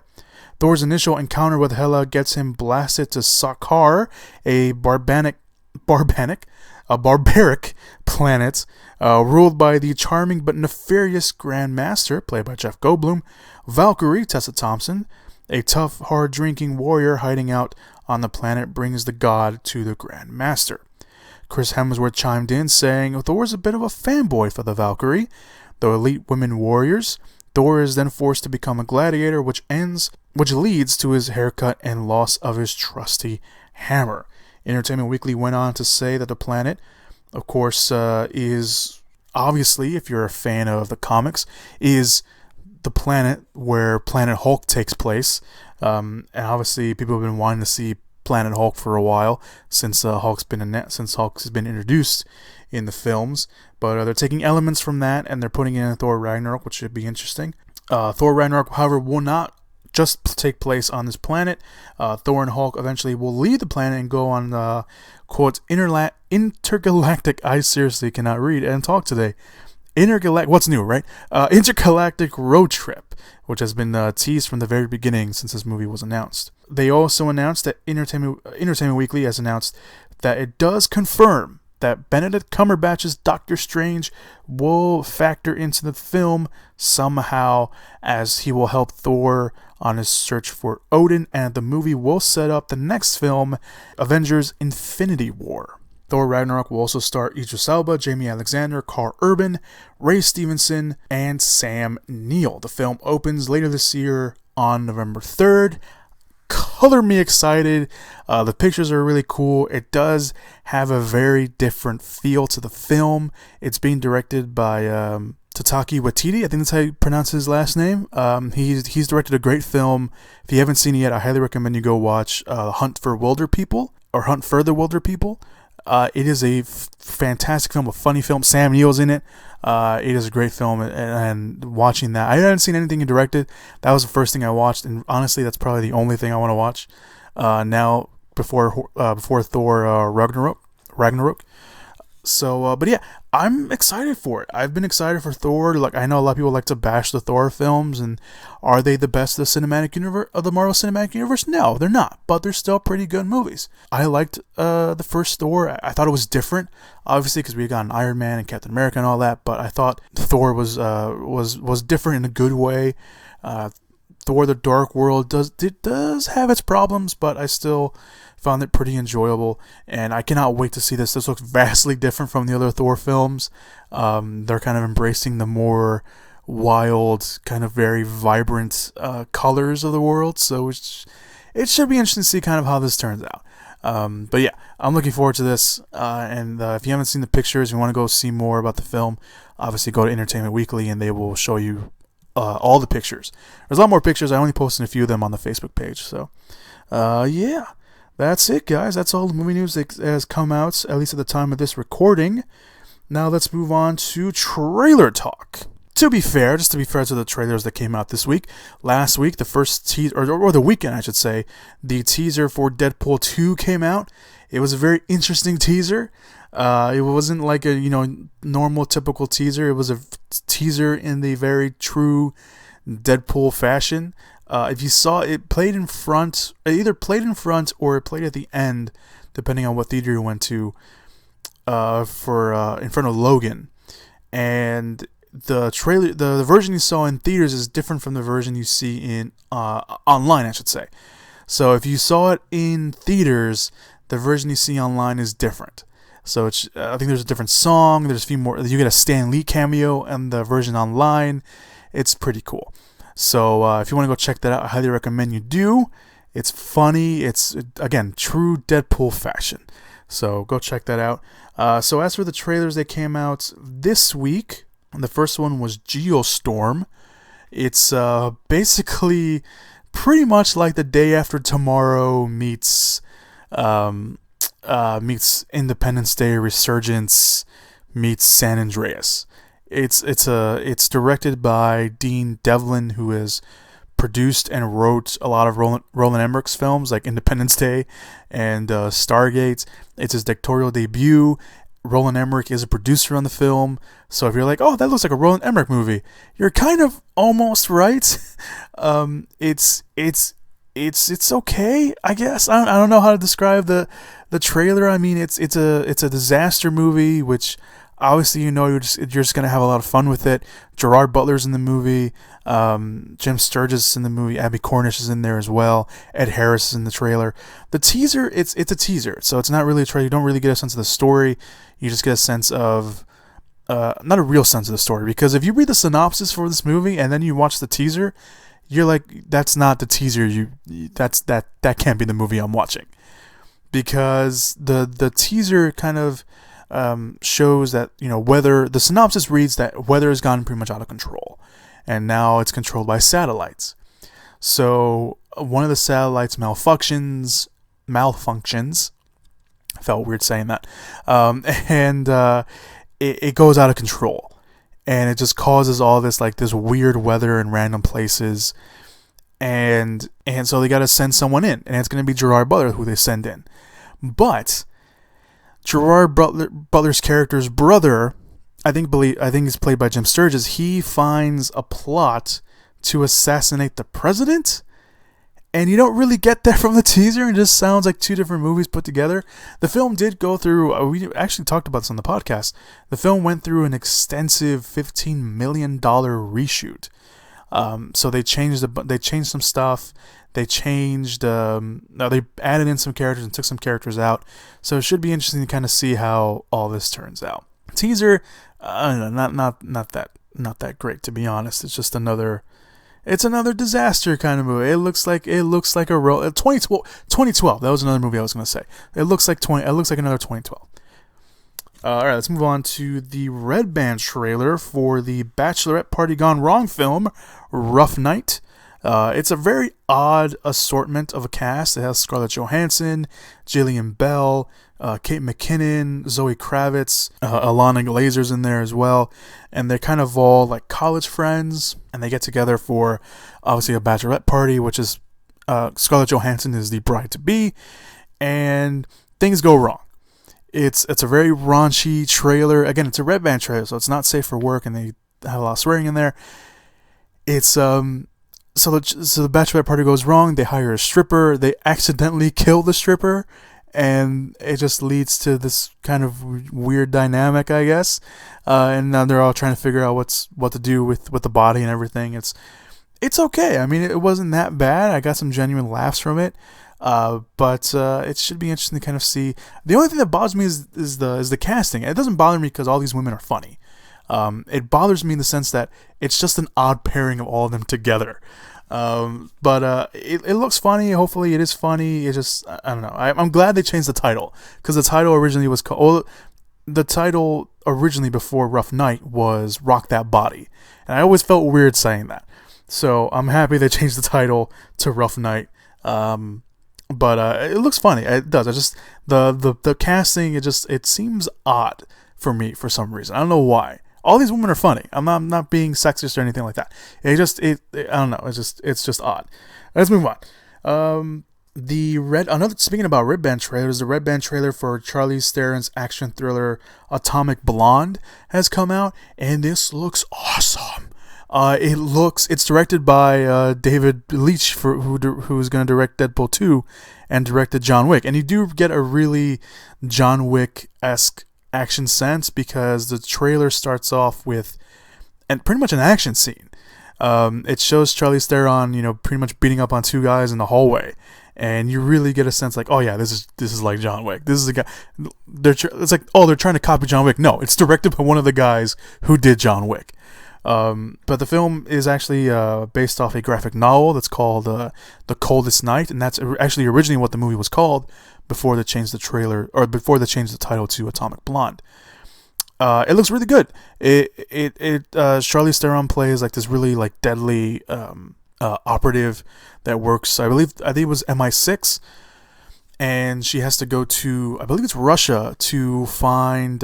Thor's initial encounter with Hela gets him blasted to Sakaar, a barbaric planet ruled by the charming but nefarious Grand Master, played by Jeff Goldblum. Valkyrie, Tessa Thompson, a tough, hard-drinking warrior hiding out on the planet, brings the god to the Grand Master. Chris Hemsworth chimed in, saying Thor is a bit of a fanboy for the Valkyrie, though elite women warriors. Thor is then forced to become a gladiator, which leads to his haircut and loss of his trusty hammer. Entertainment Weekly went on to say that the planet, of course, is obviously, if you're a fan of the comics, is the planet where Planet Hulk takes place. And obviously, people have been wanting to see Planet Hulk for a while since Hulk has been introduced in the films, but they're taking elements from that and they're putting it in Thor Ragnarok, which should be interesting. Thor Ragnarok, however, will not just take place on this planet. Thor and Hulk eventually will leave the planet and go on quote intergalactic. I seriously cannot read and talk today. What's new, right? Intergalactic road trip, which has been teased from the very beginning since this movie was announced. They also announced that Entertainment Weekly has announced that it does confirm that Benedict Cumberbatch's Doctor Strange will factor into the film somehow, as he will help Thor on his search for Odin, and the movie will set up the next film, Avengers Infinity War. Thor Ragnarok will also star Idris Elba, Jamie Alexander, Carl Urban, Ray Stevenson, and Sam Neill. The film opens later this year on November 3rd. Color me excited. The pictures are really cool. It does have a very different feel to the film. It's being directed by Taika Waititi. I think that's how you pronounce his last name. He's directed a great film. If you haven't seen it yet, I highly recommend you go watch Hunt for the Wilder People. It is a fantastic film, a funny film. Sam Neill's in it. It is a great film, and watching that, I hadn't seen anything he directed. That was the first thing I watched, and honestly, that's probably the only thing I want to watch now before Thor Ragnarok. So, but yeah, I'm excited for it. I've been excited for Thor. Like, I know a lot of people like to bash the Thor films, and are they the best of the cinematic universe, of the Marvel Cinematic Universe? No, they're not, but they're still pretty good movies. I liked the first Thor. I thought it was different, obviously, because we got an Iron Man and Captain America and all that. But I thought Thor was different in a good way. Thor: The Dark World does have its problems, but I still found it pretty enjoyable, and I cannot wait to see this. This looks vastly different from the other Thor films. They're kind of embracing the more wild, kind of very vibrant colors of the world, so it should be interesting to see kind of how this turns out. But yeah, I'm looking forward to this. And if you haven't seen the pictures, you want to go see more about the film, obviously go to Entertainment Weekly and they will show you all the pictures. There's a lot more pictures. I only posted a few of them on the Facebook page. So, yeah, that's it, guys. That's all the movie news that has come out, at least at the time of this recording. Now let's move on to trailer talk. To be fair to the trailers that came out this week, last week, the first teaser, or the weekend, I should say, the teaser for Deadpool 2 came out. It was a very interesting teaser. It wasn't like a, normal, typical teaser. It was a teaser in the very true Deadpool fashion. If you saw it, either played in front or it played at the end, depending on what theater you went to, in front of Logan. And the trailer, the version you saw in theaters is different from the version you see in online, I should say. So if you saw it in theaters, the version you see online is different. So I think there's a different song. There's a few more. You get a Stan Lee cameo and the version online. It's pretty cool. So if you want to go check that out, I highly recommend you do. It's funny. It's, again, true Deadpool fashion. So go check that out. So as for the trailers that came out this week, the first one was Geostorm. It's basically pretty much like The Day After Tomorrow meets Independence Day Resurgence meets San Andreas. It's directed by Dean Devlin, who has produced and wrote a lot of Roland Emmerich's films like Independence Day and Stargate. It's his directorial debut. Roland Emmerich is a producer on the film, so if you're like, oh, that looks like a Roland Emmerich movie, you're kind of almost right. It's okay, I guess. I don't know how to describe the trailer. I mean, it's a disaster movie, which obviously you're just gonna have a lot of fun with it. Gerard Butler's in the movie, Jim Sturgis is in the movie, Abby Cornish is in there as well, Ed Harris is in the trailer. The teaser, it's a teaser, so it's not really a trailer. You don't really get a sense of the story. You just get a sense of not a real sense of the story, because if you read the synopsis for this movie and then you watch the teaser, you're like, that's not the teaser. That can't be the movie I'm watching, because the teaser kind of shows that weather. The synopsis reads that weather has gotten pretty much out of control, and now it's controlled by satellites. So one of the satellites malfunctions. I felt weird saying that, and it goes out of control. And it just causes all this this weird weather in random places, and so they got to send someone in, and it's going to be Gerard Butler who they send in. But Gerard Butler's character's brother, I think he's played by Jim Sturgis. He finds a plot to assassinate the president, and you don't really get that from the teaser. It just sounds like two different movies put together. The film did go through, we actually talked about this on the podcast, the film went through an extensive $15 million reshoot. So they changed some stuff. They added in some characters and took some characters out. So it should be interesting to kind of see how all this turns out. Teaser, I don't know, not that great, to be honest. It's just another disaster kind of movie. It looks like a 2012. That was another movie I was going to say. It looks like another 2012. All right, let's move on to the Red Band trailer for the Bachelorette Party Gone Wrong film, Rough Night. It's a very odd assortment of a cast. It has Scarlett Johansson, Jillian Bell, Kate McKinnon, Zoe Kravitz, Alana Glazer's in there as well, and they're kind of all like college friends, and they get together for obviously a bachelorette party, which is Scarlett Johansson is the bride-to-be, and things go wrong. It's a very raunchy trailer. Again, it's a Red Band trailer, so it's not safe for work, and they have a lot of swearing in there. It's so the bachelorette party goes wrong. They hire a stripper. They accidentally kill the stripper, and it just leads to this kind of weird dynamic, I guess. And now they're all trying to figure out what to do with the body and everything. It's okay. I mean, it wasn't that bad. I got some genuine laughs from it. But it should be interesting to kind of see. The only thing that bothers me is the casting. It doesn't bother me because all these women are funny. It bothers me in the sense that it's just an odd pairing of all of them together. But it looks funny. Hopefully it is funny. It just, I don't know. I'm glad they changed the title, because the title originally was called, well, the title originally before Rough Night was Rock That Body. And I always felt weird saying that. So I'm happy they changed the title to Rough Night. But it looks funny. It does. I just, the casting, it seems odd for me for some reason. I don't know why. All these women are funny. I'm not being sexist or anything like that. I don't know. It's just odd. Let's move on. Speaking about Red Band trailers, the Red Band trailer for Charlize Theron's action thriller Atomic Blonde has come out, and this looks awesome. It's directed by David Leitch, who's going to direct Deadpool 2 and directed John Wick. And you do get a really John Wick-esque action sense, because the trailer starts off with pretty much an action scene. It shows Charlize Theron, pretty much beating up on two guys in the hallway. And you really get a sense like, oh yeah, this is like John Wick. This is the guy. It's like, oh, they're trying to copy John Wick. No, it's directed by one of the guys who did John Wick. But the film is actually based off a graphic novel that's called The Coldest Night, and that's actually originally what the movie was called before they changed the title to Atomic Blonde. It looks really good. Charlize Theron plays like this really like deadly operative that works. I think it was MI6, and she has to go to, I believe it's Russia, to find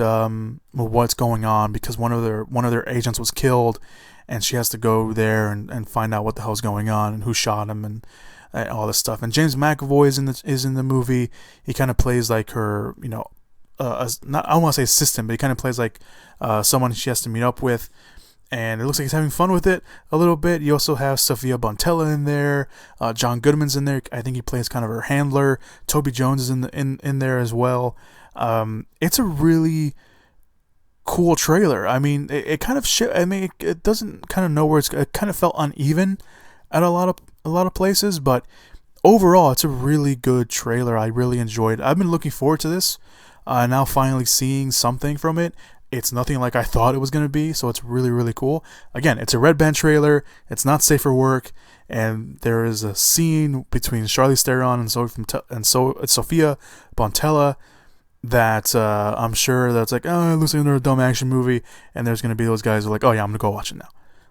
what's going on, because one of their agents was killed, and she has to go there and find out what the hell's going on and who shot him and all this stuff. And James McAvoy is in the movie. He kind of plays like her, I don't want to say assistant, but he kind of plays like someone she has to meet up with. And it looks like he's having fun with it a little bit. You also have Sofia Boutella in there. John Goodman's in there. I think he plays kind of her handler. Toby Jones is in there as well. It's a really cool trailer. I mean, it kind of it doesn't kind of know where it kind of felt uneven at a lot of places, but overall, it's a really good trailer. I really enjoyed it. I've been looking forward to this. Now finally seeing something from it. It's nothing like I thought it was going to be, so it's really, really cool. Again, it's a Red Band trailer. It's not safe for work, and there is a scene between Charlize Theron and Sofia Boutella that I'm sure that's like, oh, it looks like another dumb action movie, and there's going to be those guys who are like, oh yeah, I'm going to go watch it now.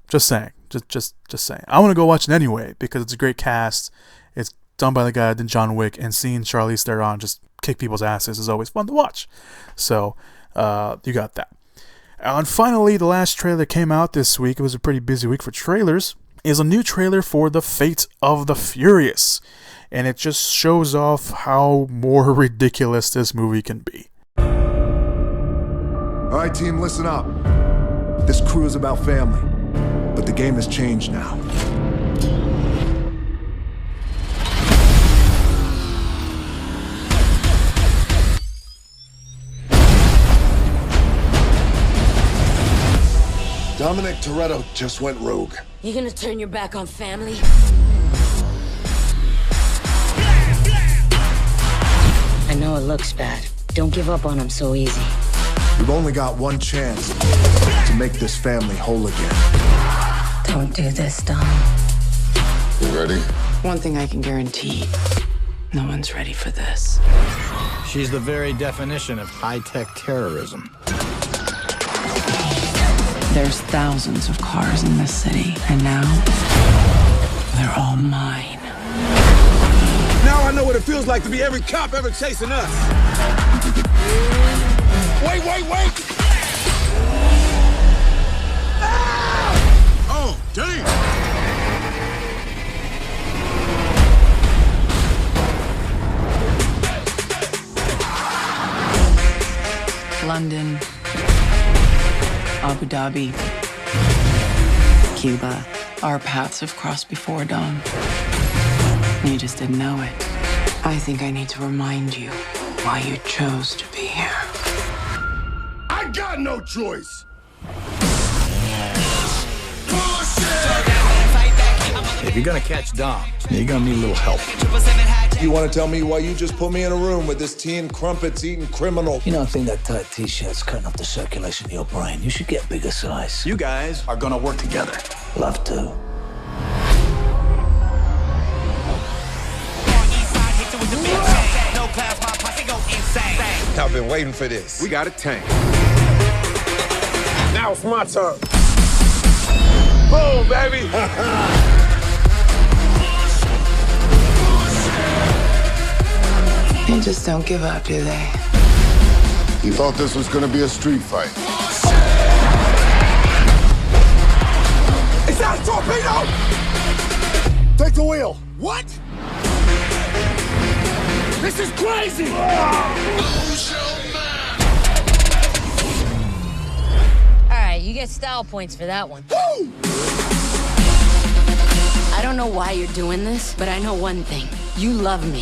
Just saying. Just saying. I want to go watch it anyway, because it's a great cast. It's done by the guy that did John Wick, and seeing Charlize Theron just kick people's asses is always fun to watch. So, you got that. And finally, the last trailer that came out this week, it was a pretty busy week for trailers, is a new trailer for The Fate of the Furious. And it just shows off how more ridiculous this movie can be. Alright team, listen up. This crew is about family, but the game has changed now. Dominic Toretto just went rogue. You gonna turn your back on family? I know it looks bad. Don't give up on him so easy. We've only got one chance to make this family whole again. Don't do this, Dom. You ready? One thing I can guarantee, no one's ready for this. She's the very definition of high-tech terrorism. There's thousands of cars in this city, and now they're all mine. Now I know what it feels like to be every cop ever chasing us. Wait! Ah! Oh, damn! London, Abu Dhabi, Cuba. Our paths have crossed before, Dom. You just didn't know it. I think I need to remind you why you chose to be here. I got no choice! If you're gonna catch Dom, you're gonna need a little help. You want to tell me why you just put me in a room with this tea and crumpets eating criminal? You don't think that tight t-shirt's cutting off the circulation in your brain? You should get bigger size. You guys are gonna work together. Love to. insane. I've been waiting for this. We got a tank. Now it's my turn. Boom, baby. They just don't give up, do they? You thought this was gonna be a street fight. Is that a torpedo? Take the wheel. What? This is crazy! Alright, you get style points for that one. Woo! I don't know why you're doing this, but I know one thing. You love me.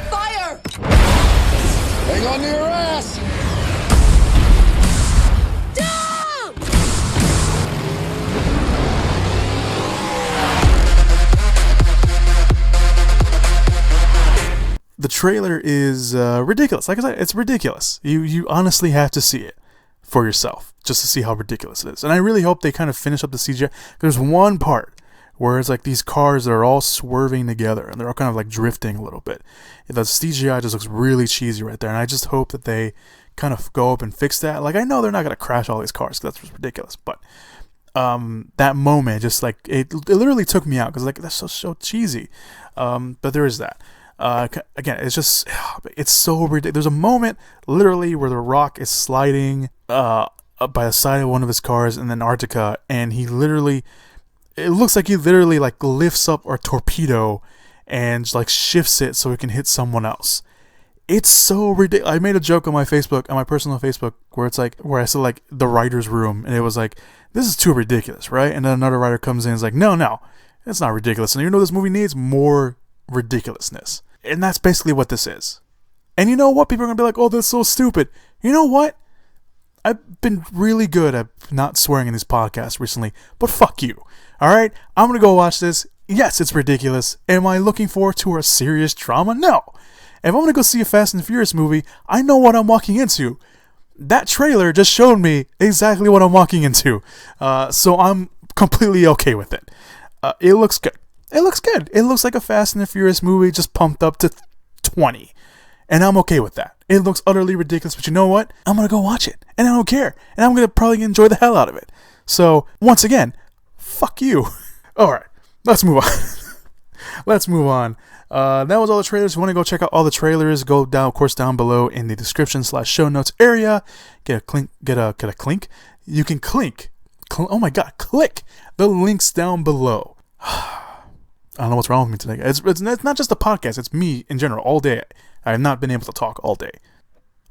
Fire! Hang on to your ass. The trailer is ridiculous. Like I said, it's ridiculous. You honestly have to see it for yourself just to see how ridiculous it is. And I really hope they kind of finish up the CGI. There's one part where it's like these cars that are all swerving together and they're all kind of like drifting a little bit. The CGI just looks really cheesy right there. And I just hope that they kind of go up and fix that. Like, I know they're not going to crash all these cars because that's just ridiculous. But that moment just like, it literally took me out because like, that's so cheesy. But there is that. Again, it's just, it's so ridiculous. There's a moment literally where the Rock is sliding up by the side of one of his cars in Antarctica, and he literally, it looks like he literally like lifts up a torpedo and like shifts it so it can hit someone else. It's so ridiculous. I made a joke on my Facebook, on my personal Facebook, where it's like, where I said like the writer's room, and it was like, this is too ridiculous, right? And then another writer comes in and is like, no, it's not ridiculous. And you know this movie needs more ridiculousness. And that's basically what this is. And you know what? People are going to be like, oh, that's so stupid. You know what? I've been really good at not swearing in these podcasts recently, but fuck you. Alright? I'm going to go watch this. Yes, it's ridiculous. Am I looking forward to a serious drama? No. If I'm going to go see a Fast and Furious movie, I know what I'm walking into. That trailer just showed me exactly what I'm walking into. So I'm completely okay with it. It looks good. It looks good. It looks like a Fast and the Furious movie just pumped up to 20. And I'm okay with that. It looks utterly ridiculous, but you know what? I'm going to go watch it. And I don't care. And I'm going to probably enjoy the hell out of it. So, once again, fuck you. Alright, let's move on. Let's move on. That was all the trailers. If you want to go check out all the trailers, go down, of course, down below in the description/show notes area. Get a clink. You can click the links down below. I don't know what's wrong with me today. It's not just the podcast. It's me in general all day. I have not been able to talk all day.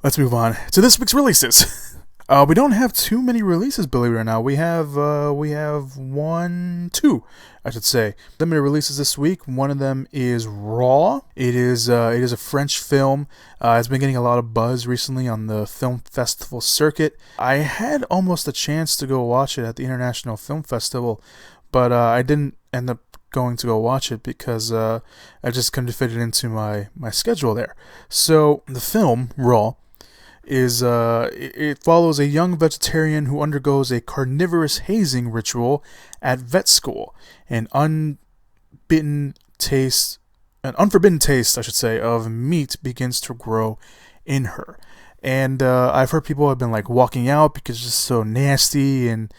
Let's move on to this week's releases. We don't have too many releases, believe it or not. We have two, I should say. Limited releases this week. One of them is Raw. It is a French film. It's been getting a lot of buzz recently on the film festival circuit. I had almost a chance to go watch it at the International Film Festival, but I didn't end up going to go watch it because I just couldn't fit it into my schedule there. So the film Raw is it follows a young vegetarian who undergoes a carnivorous hazing ritual at vet school. An unforbidden taste, I should say, of meat begins to grow in her. And I've heard people have been like walking out because it's just so nasty and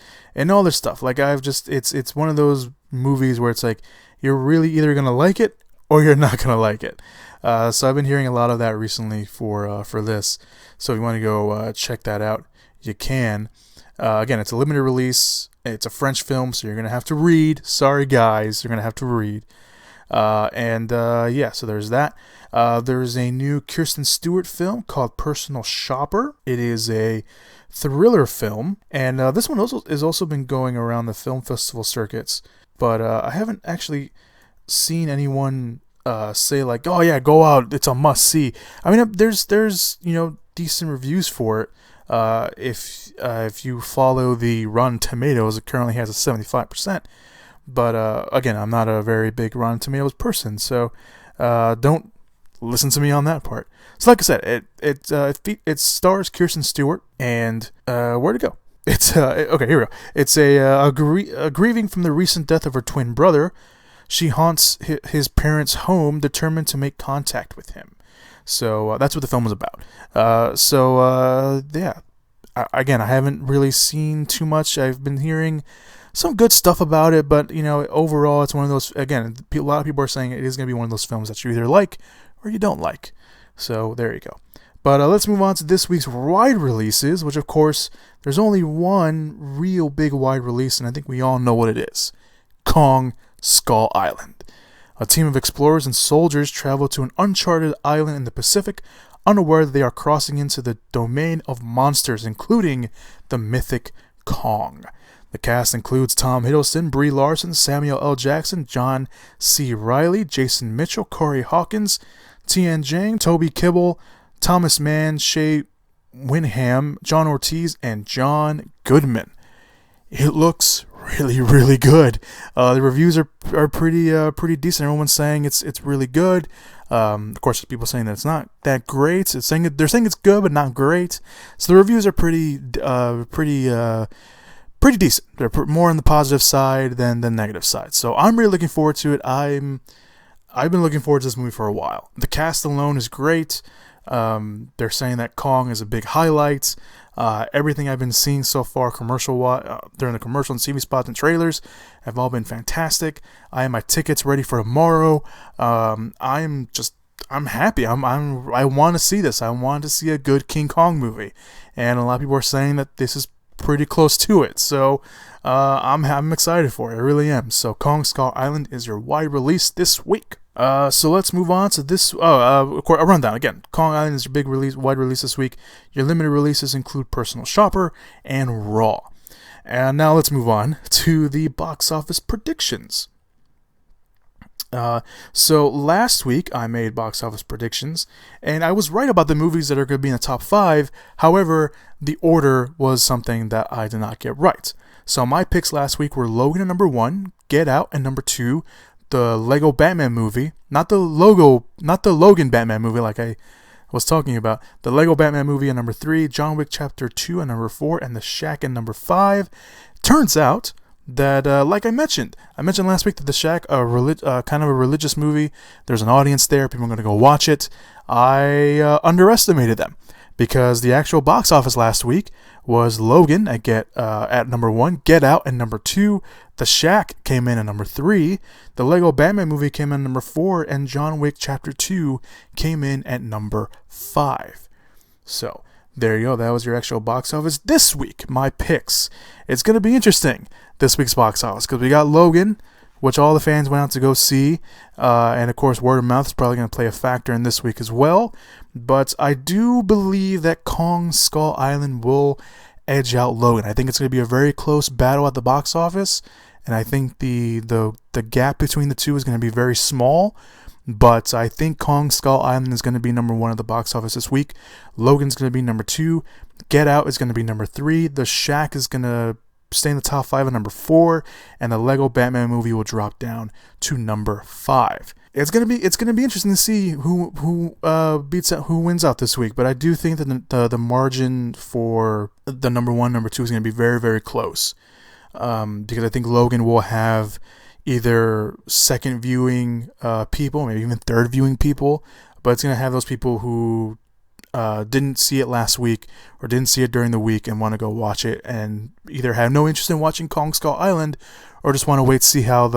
all this stuff. Like it's one of those movies where it's like you're really either gonna like it or you're not gonna like it. So I've been hearing a lot of that recently for this. So if you want to go check that out, you can. Again, it's a limited release. It's a French film, so you're gonna have to read. Sorry guys, you're gonna have to read. Yeah, so there's that. There's a new Kirsten Stewart film called Personal Shopper. It is a thriller film, and this one has also been going around the film festival circuits, but I haven't actually seen anyone say like, oh yeah, go out, it's a must see. I mean, there's decent reviews for it. If you follow the Rotten Tomatoes, it currently has a 75%. But again, I'm not a very big Rotten Tomatoes person, so don't listen to me on that part. So like I said, it stars Kirsten Stewart, and where'd it go? It's okay, here we go. It's a grieving from the recent death of her twin brother. she haunts his parents' home, determined to make contact with him. So that's what the film was about. Yeah. Again, I haven't really seen too much. I've been hearing some good stuff about it, but overall, it's one of those. Again, a lot of people are saying it is going to be one of those films that you either like or you don't like. So there you go. But let's move on to this week's wide releases, which of course, there's only one real big wide release, and I think we all know what it is. Kong Skull Island. A team of explorers and soldiers travel to an uncharted island in the Pacific, unaware that they are crossing into the domain of monsters, including the mythic Kong. The cast includes Tom Hiddleston, Brie Larson, Samuel L. Jackson, John C. Reilly, Jason Mitchell, Corey Hawkins, Tian Jang, Toby Kibble, Thomas Mann, Shay Winham, John Ortiz, and John Goodman. It looks really, really good. The reviews are pretty decent. Everyone's saying it's really good. Of course, there's people saying that it's not that great. They're saying it's good, but not great. So the reviews are pretty decent. They're more on the positive side than the negative side. So I'm really looking forward to it. I've been looking forward to this movie for a while. The cast alone is great. They're saying that Kong is a big highlight. Everything I've been seeing so far, during the commercial and TV spots and trailers, have all been fantastic. I have my tickets ready for tomorrow. I'm happy. I want to see this. I want to see a good King Kong movie, and a lot of people are saying that this is pretty close to it. So I'm excited for it. I really am. So Kong Skull Island is your wide release this week. So let's move on to this. A rundown again. Kong Island is your big release, wide release this week. Your limited releases include Personal Shopper and Raw. And now let's move on to the box office predictions. So last week I made box office predictions, and I was right about the movies that are going to be in the top 5. However, the order was something that I did not get right. So my picks last week were Logan at number 1, Get Out at number 2, the Lego Batman movie, not the Logan Batman movie like I was talking about, the Lego Batman movie at number 3, John Wick Chapter 2 at number 4, and The Shack at number 5. Turns out that, like I mentioned last week that The Shack, kind of a religious movie, there's an audience there, people are going to go watch it. I underestimated them, because the actual box office last week was Logan at number 1, Get Out at number 2, The Shack came in at number 3, the Lego Batman movie came in at number 4, and John Wick Chapter 2 came in at number 5. So, there you go. That was your actual box office this week. My picks. It's going to be interesting, this week's box office, because we got Logan, which all the fans went out to go see, and of course word of mouth is probably going to play a factor in this week as well. But I do believe that Kong Skull Island will edge out Logan. I think it's going to be a very close battle at the box office, and I think the gap between the two is going to be very small. But I think Kong Skull Island is going to be number 1 at the box office this week. Logan's going to be number 2. Get Out is going to be number 3. The Shack is going to stay in the top 5 at number 4, and the Lego Batman movie will drop down to number 5. It's gonna be interesting to see who wins out this week. But I do think that the margin for the number 1, number 2 is going to be very, very close, because I think Logan will have either second viewing people, maybe even third viewing people, but it's going to have those people who didn't see it last week or didn't see it during the week and want to go watch it, and either have no interest in watching Kong Skull Island or just want to wait to see how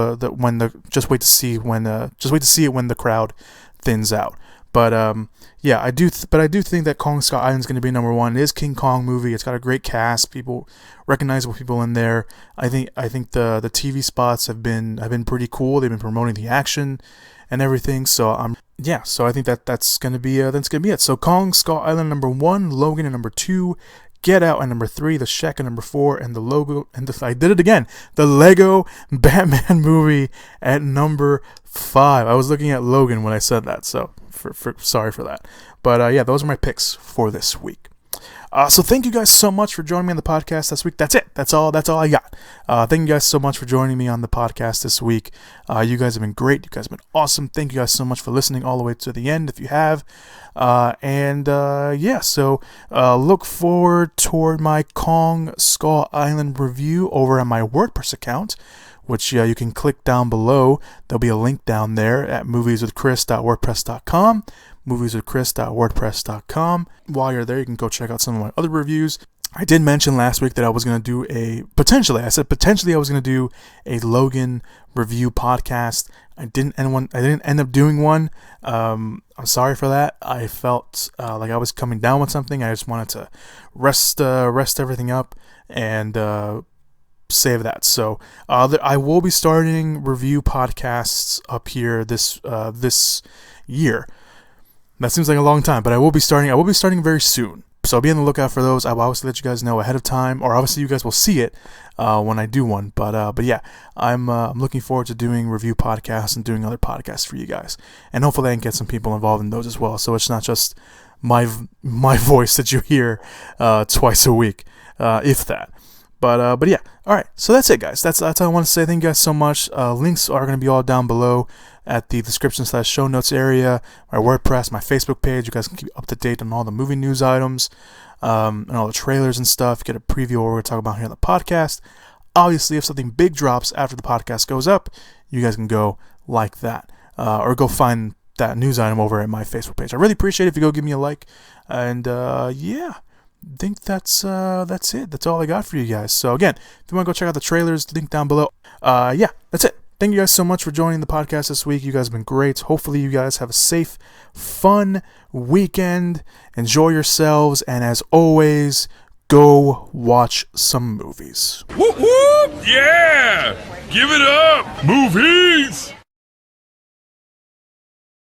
just wait to see it when the crowd thins out. But I do think that Kong Skull Island is going to be number 1. It is King Kong movie. It's got a great cast, recognizable people in there. I think the TV spots have been pretty cool. They've been promoting the action and everything. So I think that's going to be it. So Kong Skull Island number 1, Logan at number 2, Get Out at number 3, The Shack at number 4, and the Lego Batman movie at number 5. I was looking at Logan when I said that, so sorry for that. But those are my picks for this week. So thank you guys so much for joining me on the podcast this week. That's it. That's all I got. Thank you guys so much for joining me on the podcast this week. You guys have been great. You guys have been awesome. Thank you guys so much for listening all the way to the end if you have. So look forward toward my Kong Skull Island review over on my WordPress account, which you can click down below. There'll be a link down there at movieswithchris.wordpress.com, movieswithchris.wordpress.com. While you're there, you can go check out some of my other reviews. I did mention last week that I was going to do potentially I was going to do a Logan review podcast. I didn't end up doing one. I'm sorry for that. I felt like I was coming down with something. I just wanted to rest everything up and save that. So I will be starting review podcasts up here this year. That seems like a long time, but I will be starting very soon. So be on the lookout for those. I'll obviously let you guys know ahead of time, or obviously you guys will see it when I do one. But yeah, I'm looking forward to doing review podcasts and doing other podcasts for you guys, and hopefully I can get some people involved in those as well. So it's not just my voice that you hear twice a week, if that. But yeah, all right. So that's it, guys. That's all I want to say. Thank you guys so much. Links are going to be all down below at the description/show notes area, my WordPress, my Facebook page. You guys can keep up to date on all the movie news items and all the trailers and stuff. Get a preview of what we're going to talk about here on the podcast. Obviously, if something big drops after the podcast goes up, you guys can go like that or go find that news item over at my Facebook page. I really appreciate it if you go give me a like. And yeah, I think that's it. That's all I got for you guys. So again, if you want to go check out the trailers, link down below. Yeah, that's it. Thank you guys so much for joining the podcast this week. You guys have been great. Hopefully you guys have a safe, fun weekend. Enjoy yourselves. And as always, go watch some movies. Whoop whoop! Yeah! Give it up! Movies!